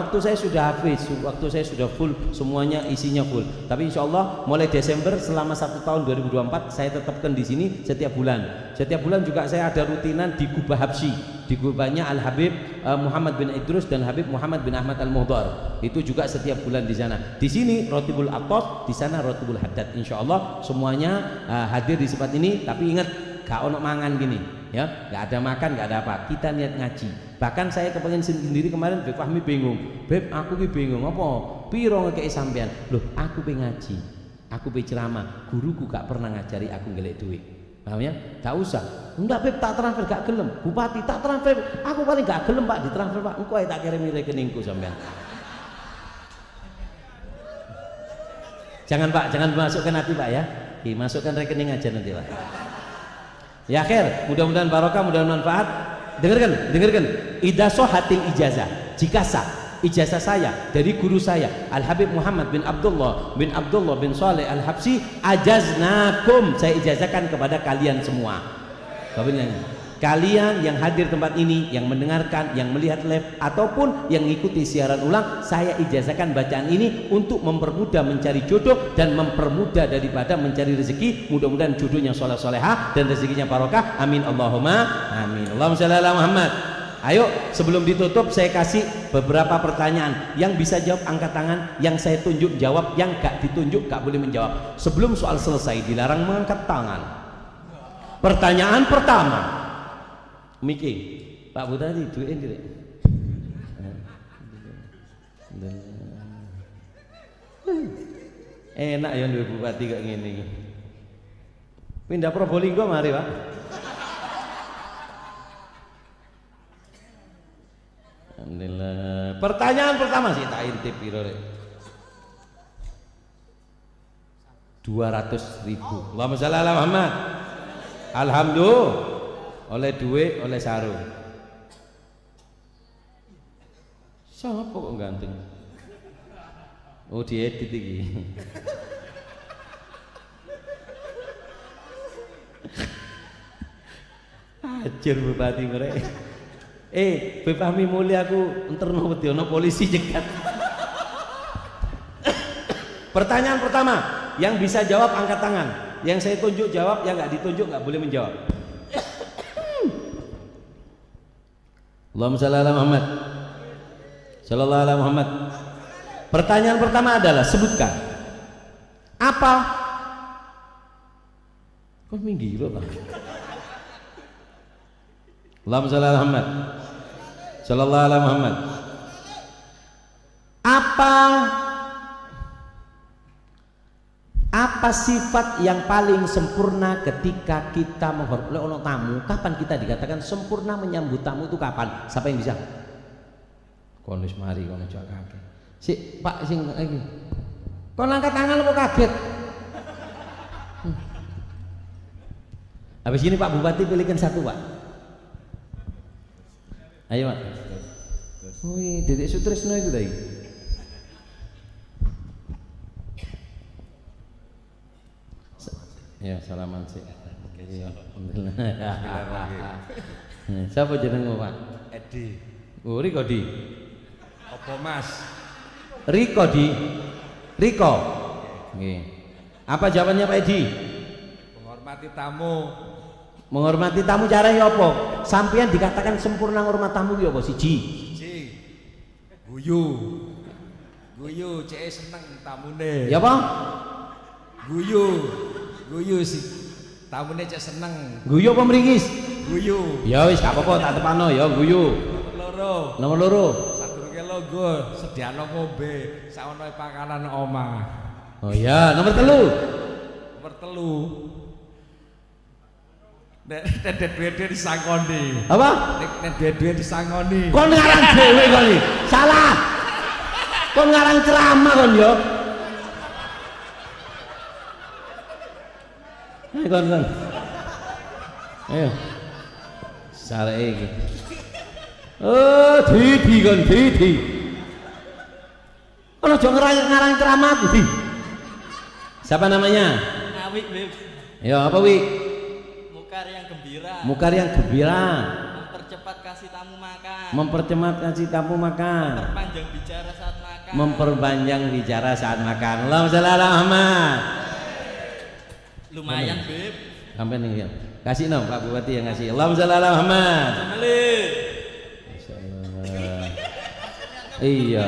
waktu saya sudah habis, waktu saya sudah full, semuanya isinya full. Tapi insya Allah mulai Desember selama 1 tahun 2024 saya tetapkan di sini setiap bulan. Setiap bulan juga saya ada rutinan di Kubah Habsyi, di kubahnya Al Habib Muhammad bin Idrus dan Habib Muhammad bin Ahmad Al Muhdar. Itu juga setiap bulan di sana. Di sini Rotibul Atos, di sana Rotibul Haddad. Insya Allah semuanya hadir di tempat ini. Tapi ingat, gak ono mangan gini. Ya, nggak ada makan, nggak ada apa. Kita niat ngaji. Bahkan saya kepengen sendiri kemarin, Beb Fahmi bingung. Beb, aku ki bingung apa? Piro ngekei sampean? Loh, aku pengen ngaji, aku pengen ceramah. Guruku gak pernah ngajari aku ngelek duit. Paham ya? Tak usah. Enggak Beb, tak transfer, gak gelem. Bupati tak transfer, aku paling gak gelem Pak ditransfer Pak. Engko ae tak kirimi rekeningku sampean. Jangan Pak, jangan masukkan hati Pak ya. Masukkan rekening aja nanti Pak. Ya akhir, mudah-mudahan barokah, mudah-mudahan manfaat. Dengarkan. Idza sahhatil ijazah, jika sah ijazah saya dari guru saya Al Habib Muhammad bin Abdullah bin Saleh Al Habsyi, ajaznakum, saya ijazahkan kepada kalian semua. Kalian yang hadir tempat ini, yang mendengarkan, yang melihat live ataupun yang mengikuti siaran ulang, saya ijazahkan bacaan ini untuk mempermudah mencari jodoh dan mempermudah daripada mencari rezeki. Mudah-mudahan jodohnya soleh-solehah dan rezekinya barokah. Amin Allahumma amin. Allahumma shalli ala Muhammad. Ayo sebelum ditutup saya kasih beberapa pertanyaan. Yang bisa jawab angkat tangan, yang saya tunjuk jawab, yang gak ditunjuk gak boleh menjawab. Sebelum soal selesai dilarang mengangkat tangan. Pertanyaan pertama, Miki, Pak Butadi duit ini. Enak ya duwe bupati kok ngene iki. Pindah Probolinggo mari, Pak. Alhamdulillah. Pertanyaan pertama sih tak intip piro rek. 200.000. Allahumma shalli ala Muhammad. Alhamdulillah. Oleh duit, oleh sarung. Siapa kok ganteng? Oh diedit iki. Ajar bupati mereka. Bepahmi mulia aku enterno wedi ana polisi cegat. Pertanyaan pertama, yang bisa jawab angkat tangan. Yang saya tunjuk jawab, yang nggak ditunjuk nggak boleh menjawab. Allahumma shalli ala Muhammad. Shallallahu ala Muhammad. Pertanyaan pertama adalah sebutkan apa? Kok minggi lo Pak? Allahumma shalli ala Muhammad. Shallallahu ala Muhammad. Apa sifat yang paling sempurna ketika kita menghormati orang tamu? Kapan kita dikatakan sempurna menyambut tamu itu kapan? Siapa yang bisa? Konis mari kono jak kaget. Si Pak sing iki. Kon angkat tangan apa kaget? Habis ini Pak Bupati pilihkan satu, Pak. Ayo, Pak. Wih, Dedek Sutrisno itu tadi. Ya, salaman sih. Iya, alhamdulillah. Siapa jenengmu, Pak? Edi. Oh, Riko di. Apa Mas? Riko di. Riko. Nggih. Apa jawabannya Pak Edi? Menghormati tamu. Menghormati tamu caranya apa? Sampeyan dikatakan sempurna ngurmat tamu ki apa siji? Siji. Guyu. Guyu cek seneng tamune. Ya apa? Guyu. Guyu sih. Tamune cek seneng. Guyu apa mringis? Guyu. Ya wis gak apa-apa tak tepano ya guyu. Loro. Nomor loro. Sadurunge logo sediano ngombe sawono pakanan omah. Oh iya, nomor telu. Nomor telu. Nek duwe disangoni. Apa? Nek duwe disangoni. Kon ngarang dhewe kon iki. Salah. Kon ngarang ceramah kon yo. Ayo kon. Ayo. Salah iki. Oh, didi kon didi. Kon aja ngarang ceramah aku, Di. Siapa namanya? Awik, Beb. Ya, apa Wi? Mukar yang gembira. Mukar yang gembira. Mempercepat kasih tamu makan. Mempercepat kasih tamu makan. Memperpanjang bicara saat makan. Memperpanjang bicara saat makan. Allahumma shalli ala Muhammad. Lumayan, Beb. Sampai nih ya. Kasih no Pak Bupati yang ngasih. Allahumma shalli ala Muhammad. Masyaallah. Iya.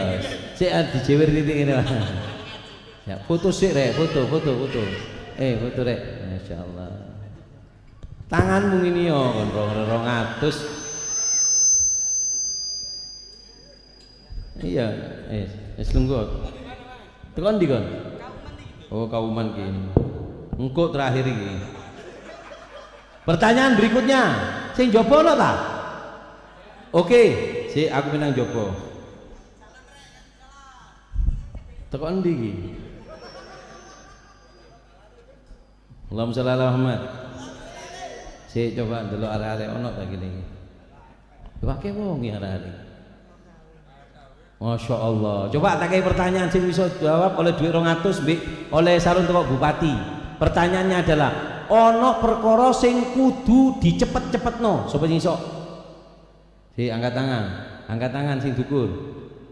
Cek dijewer titik ini lah. Ya, foto sik rek, foto. Foto rek. Masyaallah. Tanganmu ini yo kon 200. Iya, lungguh. Tekan ndi kon? Oh, Kauman ki. Engko terakhir iki. Pertanyaan berikutnya, sing jopo ono ta? Oke, si aku menang jopo. Tekan ndi iki? Allahumma shalli ala Muhammad. Si coba delok arek-arek ono ta gini. Coba ke wong iki arek-arek. Masya Allah. Coba tak kayak pertanyaan sing bisa jawab oleh duit 200 mbik oleh sarung teko bupati. Pertanyaannya adalah ana perkara sing kudu dicepet-cepetno. Sapa sing iso? Si angkat tangan. Angkat tangan sing dukur.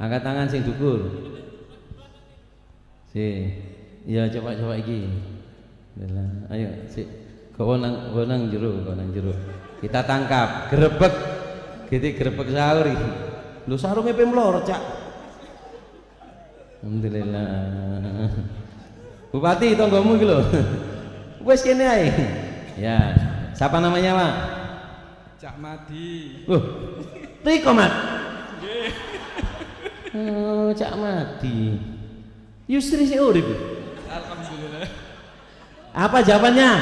Angkat tangan sing dukur. Si. Ya coba iki. Ayo si. Kau nang jero. Kita tangkap, grebek. Gitu grebek sahur iki. Lho sarunge pe mloro, Cak. Alhamdulillah. Bupati tonggomu iki lho. Wis kene ae. Ya. Siapa namanya, Pak? Cak Madi. Loh. Riko, Mat. Nggih. Oh, Cak Madi. Yusri sih urip. Alhamdulillah. Apa jawabannya?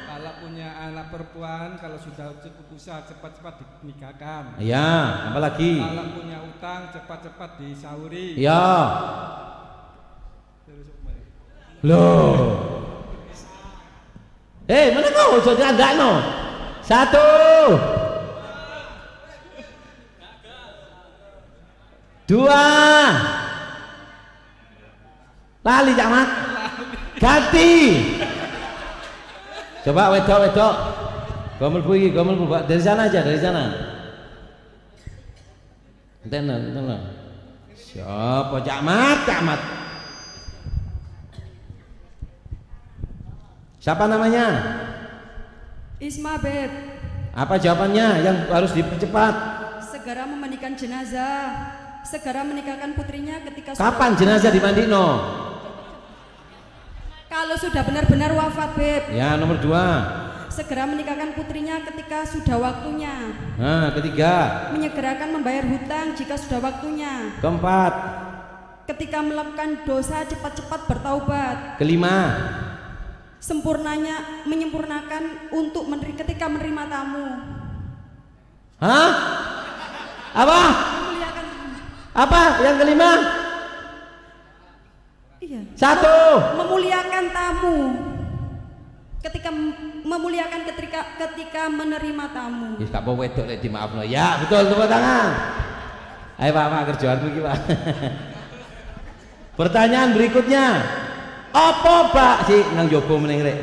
Kalau punya anak perempuan, kalau sudah cukup usaha cepat-cepat dinikahkan. Ya, apalagi? Kalau punya utang cepat-cepat disauri. Ya. Terus apa? Loh. Mana kau? Jadi ada no. 1. 2. Lali Camat. Ganti. Coba wedok. Gomel bu, Pak. Dari sana aja, dari sana. Tenan. Siapa Camat? Siapa namanya? Isma, Beb. Apa jawabannya yang harus dipercepat? Segera memandikan jenazah. Segera menikahkan putrinya ketika Kapan jenazah dimandino? Kalau sudah benar-benar wafat, Beb. Ya, nomor 2. Segera menikahkan putrinya ketika sudah waktunya. Nah, ketiga. Menyegerakan membayar hutang jika sudah waktunya. Keempat. Ketika melakukan dosa cepat-cepat bertaubat. Kelima. Menyempurnakan untuk ketika menerima tamu. Hah? Apa? Memuliakan tamu. Apa? Yang kelima? Iya. 1. Memuliakan tamu. Memuliakan ketika menerima tamu. Wis gak apa wedok lek dimaafno. Ya, betul, tepuk tangan. Ayo Pak, kerjaanmu iki, Pak. Pertanyaan berikutnya. Apa, Pak? Si nang jopo meneng rek.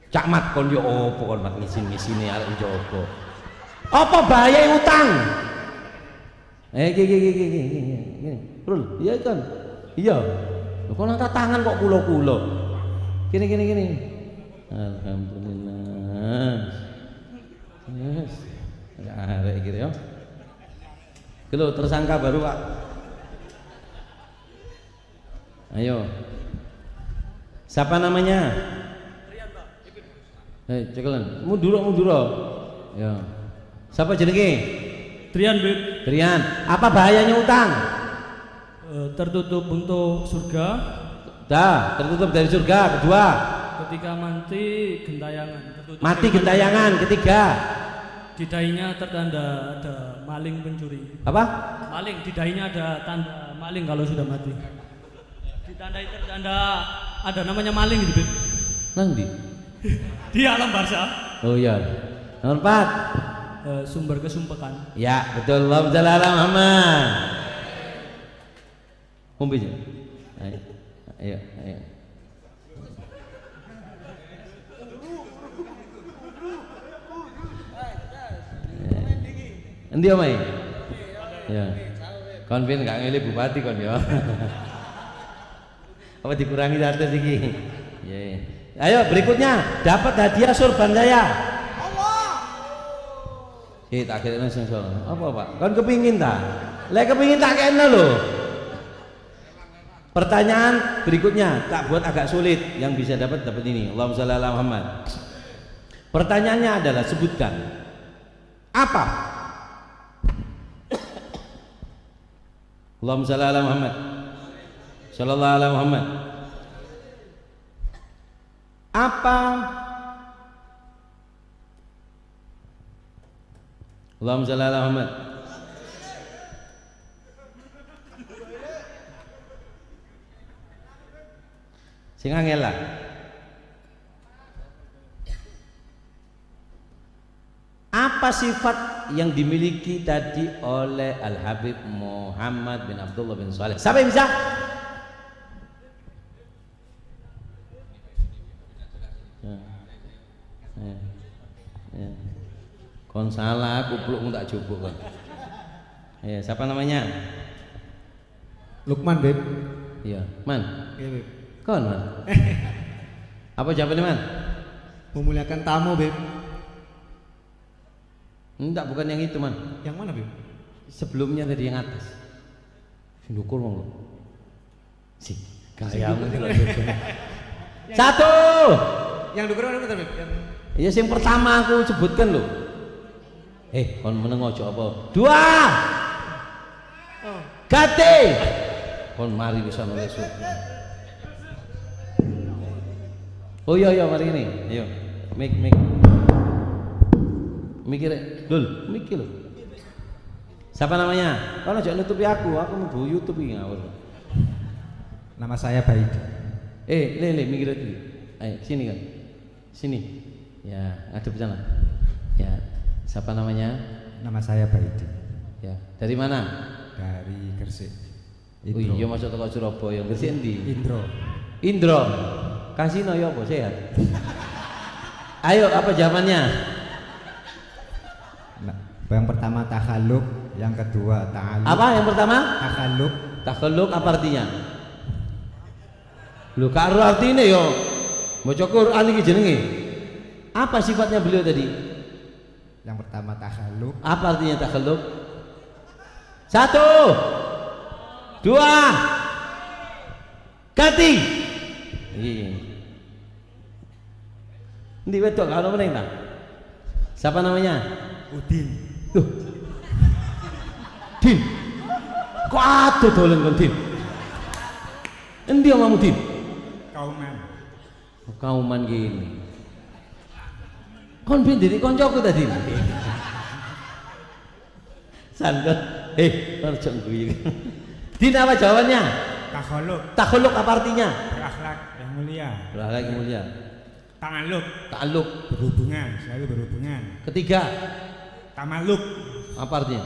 Cak Mat kon yo opo kon mat ngisin-ngisine arek jopo. Apa bahaya utang? Gini. Rul, iya kan? Iya. Lho kok angkat tangan kok kulo-kulo. Gini. Alhamdulillah. Yes. Arek iki yo. Kelo tersangka baru, Pak. Ayo. Siapa namanya? Trian, Pak. Cekelan. Mundur. Ya. Siapa jenenge? Trian, Beb. Trian. Apa bahayanya utang? Tertutup untuk surga. Tertutup dari surga. Kedua. Ketika mati gentayangan. Mati gentayangan. Ketiga. Di dahinya tertanda ada maling pencuri. Apa? Maling, di dahinya ada tanda maling kalau sudah mati. Ditandai tertanda ada namanya maling gitu, Beb. Nanti. Di alam barza. Oh iya. Nomor 4. Sumber kesumpekan. Ya, betul. Allahumma shalli ala Muhammad. Ayo. Endi omae? Ya. Kon ben gak ngele bupati kon ya. Apa dikurangi 100 iki? Ya. Ayo berikutnya, dapat hadiah surban saya. Tak kira sing apa, Pak? Kon kepingin ta? Lek kepingin tak kene lho. Pertanyaan berikutnya tak buat agak sulit, yang bisa dapat ini. Allahumma shalli ala Muhammad. Pertanyaannya adalah sebutkan apa? Allahumma shalli ala Muhammad. Shallallahu ala Muhammad. Apa? Allahumma shalli ala Muhammad. Sing angel lah. Apa sifat yang dimiliki tadi oleh Al Habib Muhammad bin Abdullah bin Saleh? Siapa yang bisa? Kon salah, kuplukmu tak jupuk kon. Ya, siapa namanya? Lukman, Beb. Iya, Man. Iya, Beb. Kon, Man. Apa jawabannya, Man? Memuliakan tamu, Beb. Enggak, bukan yang itu, Man. Yang mana, Beb? Sebelumnya tadi yang atas. Sindukur wong lu. Si, kayamu itu. Satu. Yang dukur mana, Beb? Yang Ya yang pertama aku sebutkan loh. Kon meneng ojo apa? Dua. Kate. Kon mari bisa nulis. Oh iya mari ini. Ayo. Mik. Mikir dul, mikir loh. Siapa namanya? Kau jangan nutupi aku mau YouTube ini ngawur. nama saya Baid. Le mikir dulu. Ayo sini kan. Sini. Ya, ada di sana. Ya, siapa namanya? Nama saya Baid. Ya, dari mana? Dari Gresik. Oh iya masuk toko Surabaya. Gresik endi? Indro. Kasino ya apa sehat? Ayo apa jawabannya? Nah, yang pertama takhaluk, yang kedua ta'aluk. Apa yang pertama? Takhaluk. Takhaluk apa artinya? Lu karo artinya yo. Maca Quran iki jenenge. Apa sifatnya beliau tadi? Yang pertama takhaluk. Apa artinya takhaluk? Satu. Dua. Ganti. Iya. Ndi wedok karo meneng ta? Siapa namanya? Udin. Tuh. Din. Kok aduh dolen kon Din? Endi omamu Din? Kauman gini. Kon ben dadi koncoku tadi. Sandot. Kon ojo guyu. Din apa jawabannya? Takhaluk apa artinya? Berakhlak yang mulia. Berakhlak yang mulia. Ta'aluk berhubungan, selalu berhubungan. Ketiga, Tamaluk apa artinya?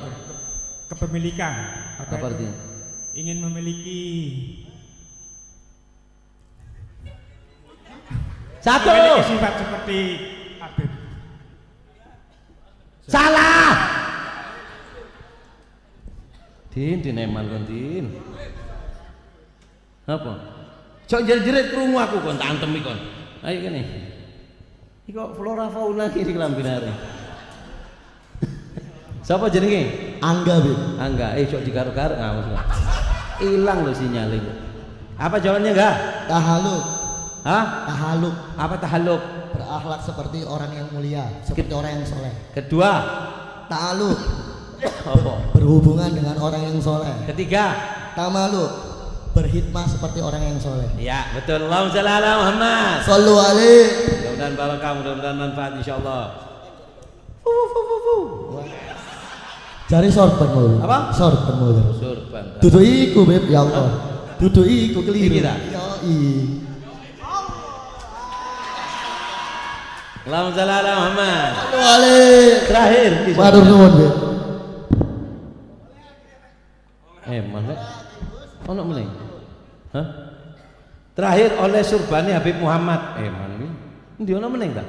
kepemilikan. Apa artinya? Ingin memiliki Satu. sifat seperti Habib. Salah. Din eman kon Din. Apa? Cok jerit-jerit krungu aku kon tak antemi kon. Ayo kene. Iki kok flora fauna iki di kelambinare. Siapa jenenge? Angga, Beb. Angga. Cok dikaro-karo ngawur. Hilang lo sinyal itu. Apa jawabannya enggak? Tahaluk. Hah? Tahaluk. Apa tahaluk? Berakhlak seperti orang yang mulia, seperti orang yang soleh. Kedua. Ta'aluk. Apa? Berhubungan dengan orang yang soleh. Ketiga. Tamaluk. Berkhidmat seperti orang yang soleh. Ya, betul. Allahumma shalli ala Muhammad. Sallu alaihi. Mudah-mudahan barokah, mudah-mudahan manfaat insyaallah. Cari sorban mau. Apa? Sorban mau. Surban. Dudu iku, Beb, ya Allah. Dudu iku keliru. Iki ta? Yoi. Allahumma shalli ala Muhammad. Sallu alaihi. Terakhir. Matur nuwun, Beb. Mana? Ono meneh. Hah? Terakhir oleh surbane Habib Muhammad. Mana iki? Endi ono meneh ta?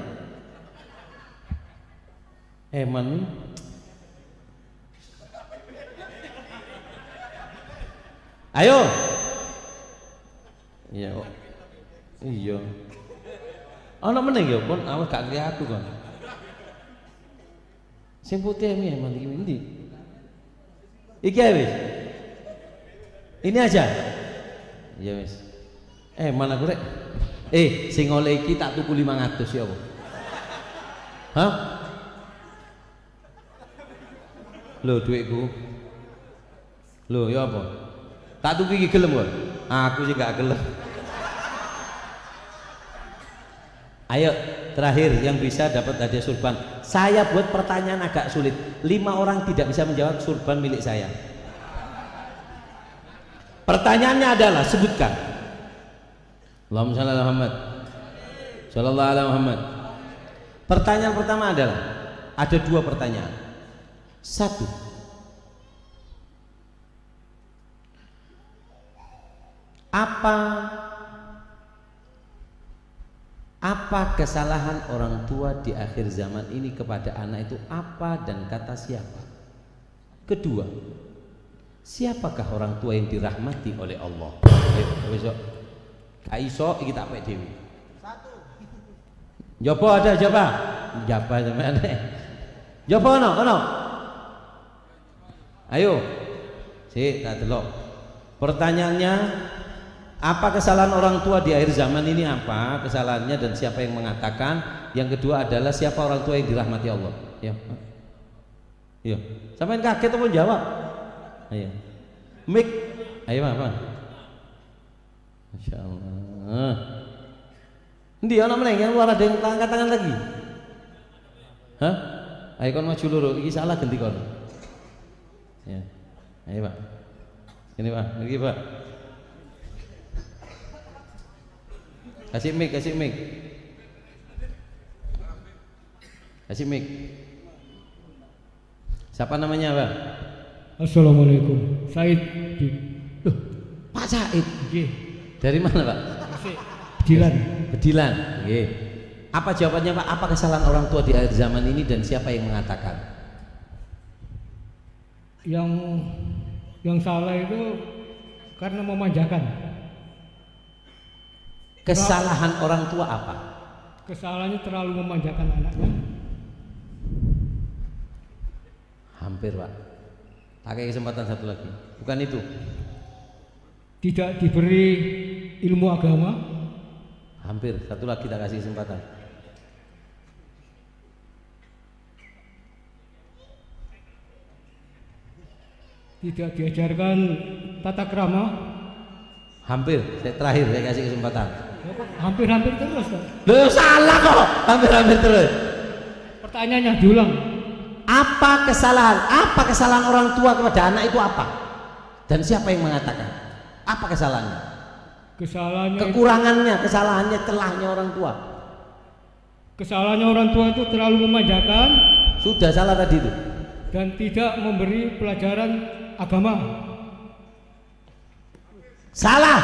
Mana iki? Ayo. Iya kok. Iya. Ono meneh ya, pun awak gak lihat aku kon. Sing putih Eman iki endi? Iki ae wis. Ini aja. Ya wis. Mana aku rek? Sing oleh iki tak tuku 500 ya apa? Hah? Lho duitku. Lho ya apa? Tak tuku iki gelem kok. Aku sih gak gelem. Ayo terakhir yang bisa dapat hadiah surban. Saya buat pertanyaan agak sulit. 5 orang tidak bisa menjawab surban milik saya. Pertanyaannya adalah sebutkan. Allahumma shalli ala Muhammad. Shallallahu alaihi Muhammad. Pertanyaan pertama adalah ada 2 pertanyaan. 1. Apa Apa kesalahan orang tua di akhir zaman ini kepada anak itu apa dan kata siapa? Kedua, siapakah orang tua yang dirahmati oleh Allah? Besok kaiso iki tak pek dhewe. Jopo ada japa? Japa sampean. Jopo ono. Ayo. Sik tak delok. Pertanyaannya, apa kesalahan orang tua di akhir zaman ini, apa kesalahannya dan siapa yang mengatakan? Yang kedua adalah siapa orang tua yang dirahmati Allah? Ya. Iya. Sampean kaget apa jawab? Ayo. Mik. Ayo apa? Masya Allah. Ndi ana meneh yang luar ada yang angkat tangan lagi? Hah? Ayo kon maju loro, iki salah ganti kon. Ya. Ayo, Pak. Ini, Pak. Iki, Pak. Kasih mic. Kasih mic. Siapa namanya, Pak? Assalamualaikum. Said. Loh, Pak Said. nggih. Dari mana, Pak? Bedilan. Bedilan. Nggih. Apa jawabannya, Pak? Apa kesalahan orang tua di akhir zaman ini dan siapa yang mengatakan? Yang salah itu karena memanjakan. Kesalahan orang tua apa? Kesalahannya terlalu memanjakan anaknya. Hampir, Pak. Pakai kesempatan satu lagi. Bukan itu. Tidak diberi ilmu agama. Hampir. Satu lagi tak kasih kesempatan. Tidak diajarkan tata krama. Hampir. Saya terakhir saya kasih kesempatan. Hampir-hampir terus kan? Loh, salah kok. Hampir-hampir terus. Pertanyaannya diulang. Apa kesalahan orang tua kepada anak itu apa? Dan siapa yang mengatakan? Apa kesalahannya? Kesalahannya Kekurangannya, kesalahannya, celahnya orang tua. Kesalahannya orang tua itu terlalu memanjakan Sudah salah tadi itu. dan tidak memberi pelajaran agama. Salah.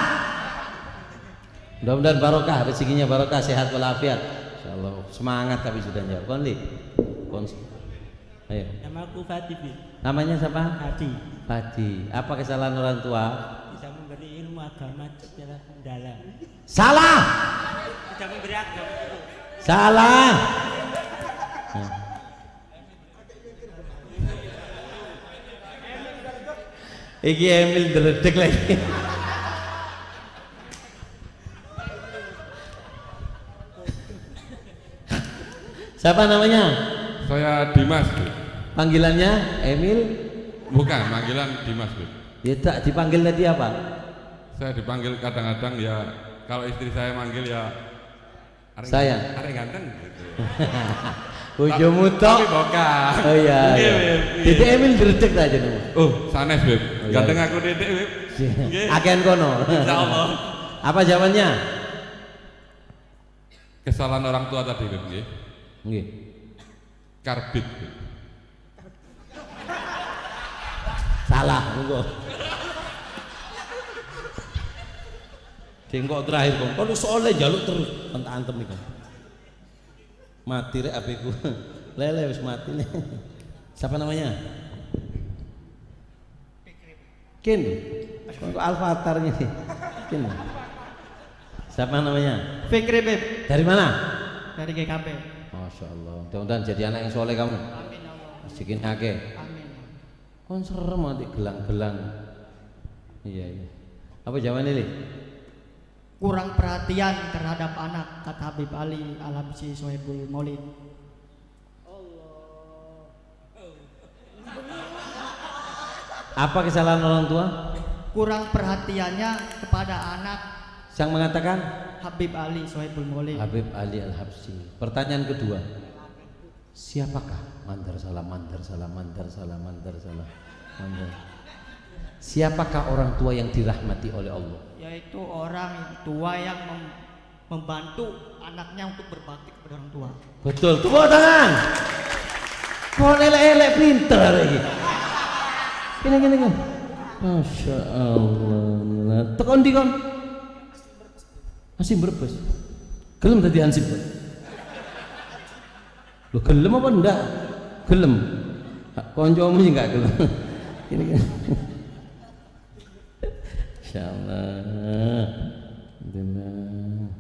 Mudah-mudahan barokah, rezekinya barokah, sehat walafiat. Insyaallah. Semangat tapi sudah jawab. Ayo. Namaku Fatih. Namanya siapa? Hadi. Fadi. Apa kesalahan orang tua? Bisa memberi ilmu agama secara mendalam. Salah. Tidak memberi agama itu. Salah. Iki Emil deledek lagi. Siapa namanya? Saya Dimas, Bu. Panggilannya Emil? Bukan, panggilan Dimas, Bu. Ya tak dipanggil tadi apa? Saya dipanggil kadang-kadang ya, kalau istri saya manggil ya Sayang. Arek ganteng gitu. Bojomu Tapi tok. bukan. Oh iya. Nggih, Iya. Beb. Dede Emil deredek aja nih. Oh, sanes, Beb. iya. Ganteng aku Dedek, Beb. Nggih. Agen kono. Insyaallah. Apa jawabannya? Kesalahan orang tua tadi, Beb, nggih. Nggih. Karbit, Beb. Salah, monggo. Dengkok terakhir kok. Kalau soalnya jaluk terus antem iki. Mati rek apiku. Lele wis mati nih. Siapa namanya? Kin. Kok Alfatar ini? Kin. Siapa namanya? Fikri Beb Dari mana? dari GKP. Masya Allah. Mudah-mudahan jadi anak yang soleh kamu. Amin ya Allah. Masukin akeh. Amin. Kon serem nanti gelang-gelang. Iya. Apa jawabannya Li? Kurang perhatian terhadap anak, kata Habib Ali Al-Habsyi Sohibul Maulid. Apa kesalahan orang tua? Kurang perhatiannya kepada anak, Sang mengatakan Habib Ali Sohibul Maulid. Habib Ali Al-Habsyi. Pertanyaan kedua, siapakah mandar salah. Siapakah orang tua yang dirahmati oleh Allah? Yaitu orang tua yang membantu anaknya untuk berbakti kepada orang tua. Betul, tepuk tangan. Kok elek-elek pinter lagi. Gini. Masya Allah. Tekon di kon. Masih berbes. Gelem tadi ansip. Lu gelem apa enggak? Gelem. Koncomu sih enggak gelem. Ini kan. Insyaallah. Alhamdulillah.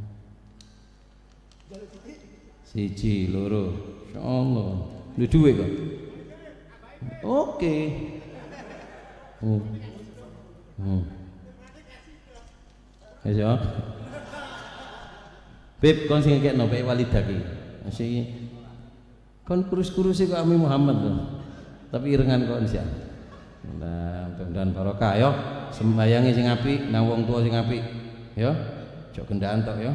Siji, loro. Insyaallah. Lu duwe kok. Oke. Ya. Beb kon sing ngekekno Pak Walidah ki. Masih kon kurus-kurus kok Ami Muhammad lho. Tapi irengan kok insya. Nah, mudah-mudahan barokah ya. Sembayangi sing apik, nang wong tua sing apik. Ya. Jok kendaan tok ya.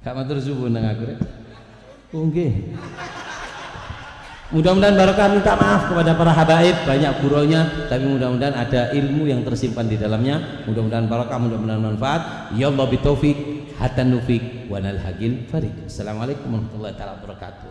Gak matur suwun nang aku rek. Oh nggih. Mudah-mudahan barokah, minta maaf kepada para habaib, banyak buronya, tapi mudah-mudahan ada ilmu yang tersimpan di dalamnya. Mudah-mudahan barokah, mudah-mudahan manfaat. Ya Allah bitaufiq, hatan nufik, wa nal haqil farid. Assalamualaikum warahmatullahi wabarakatuh.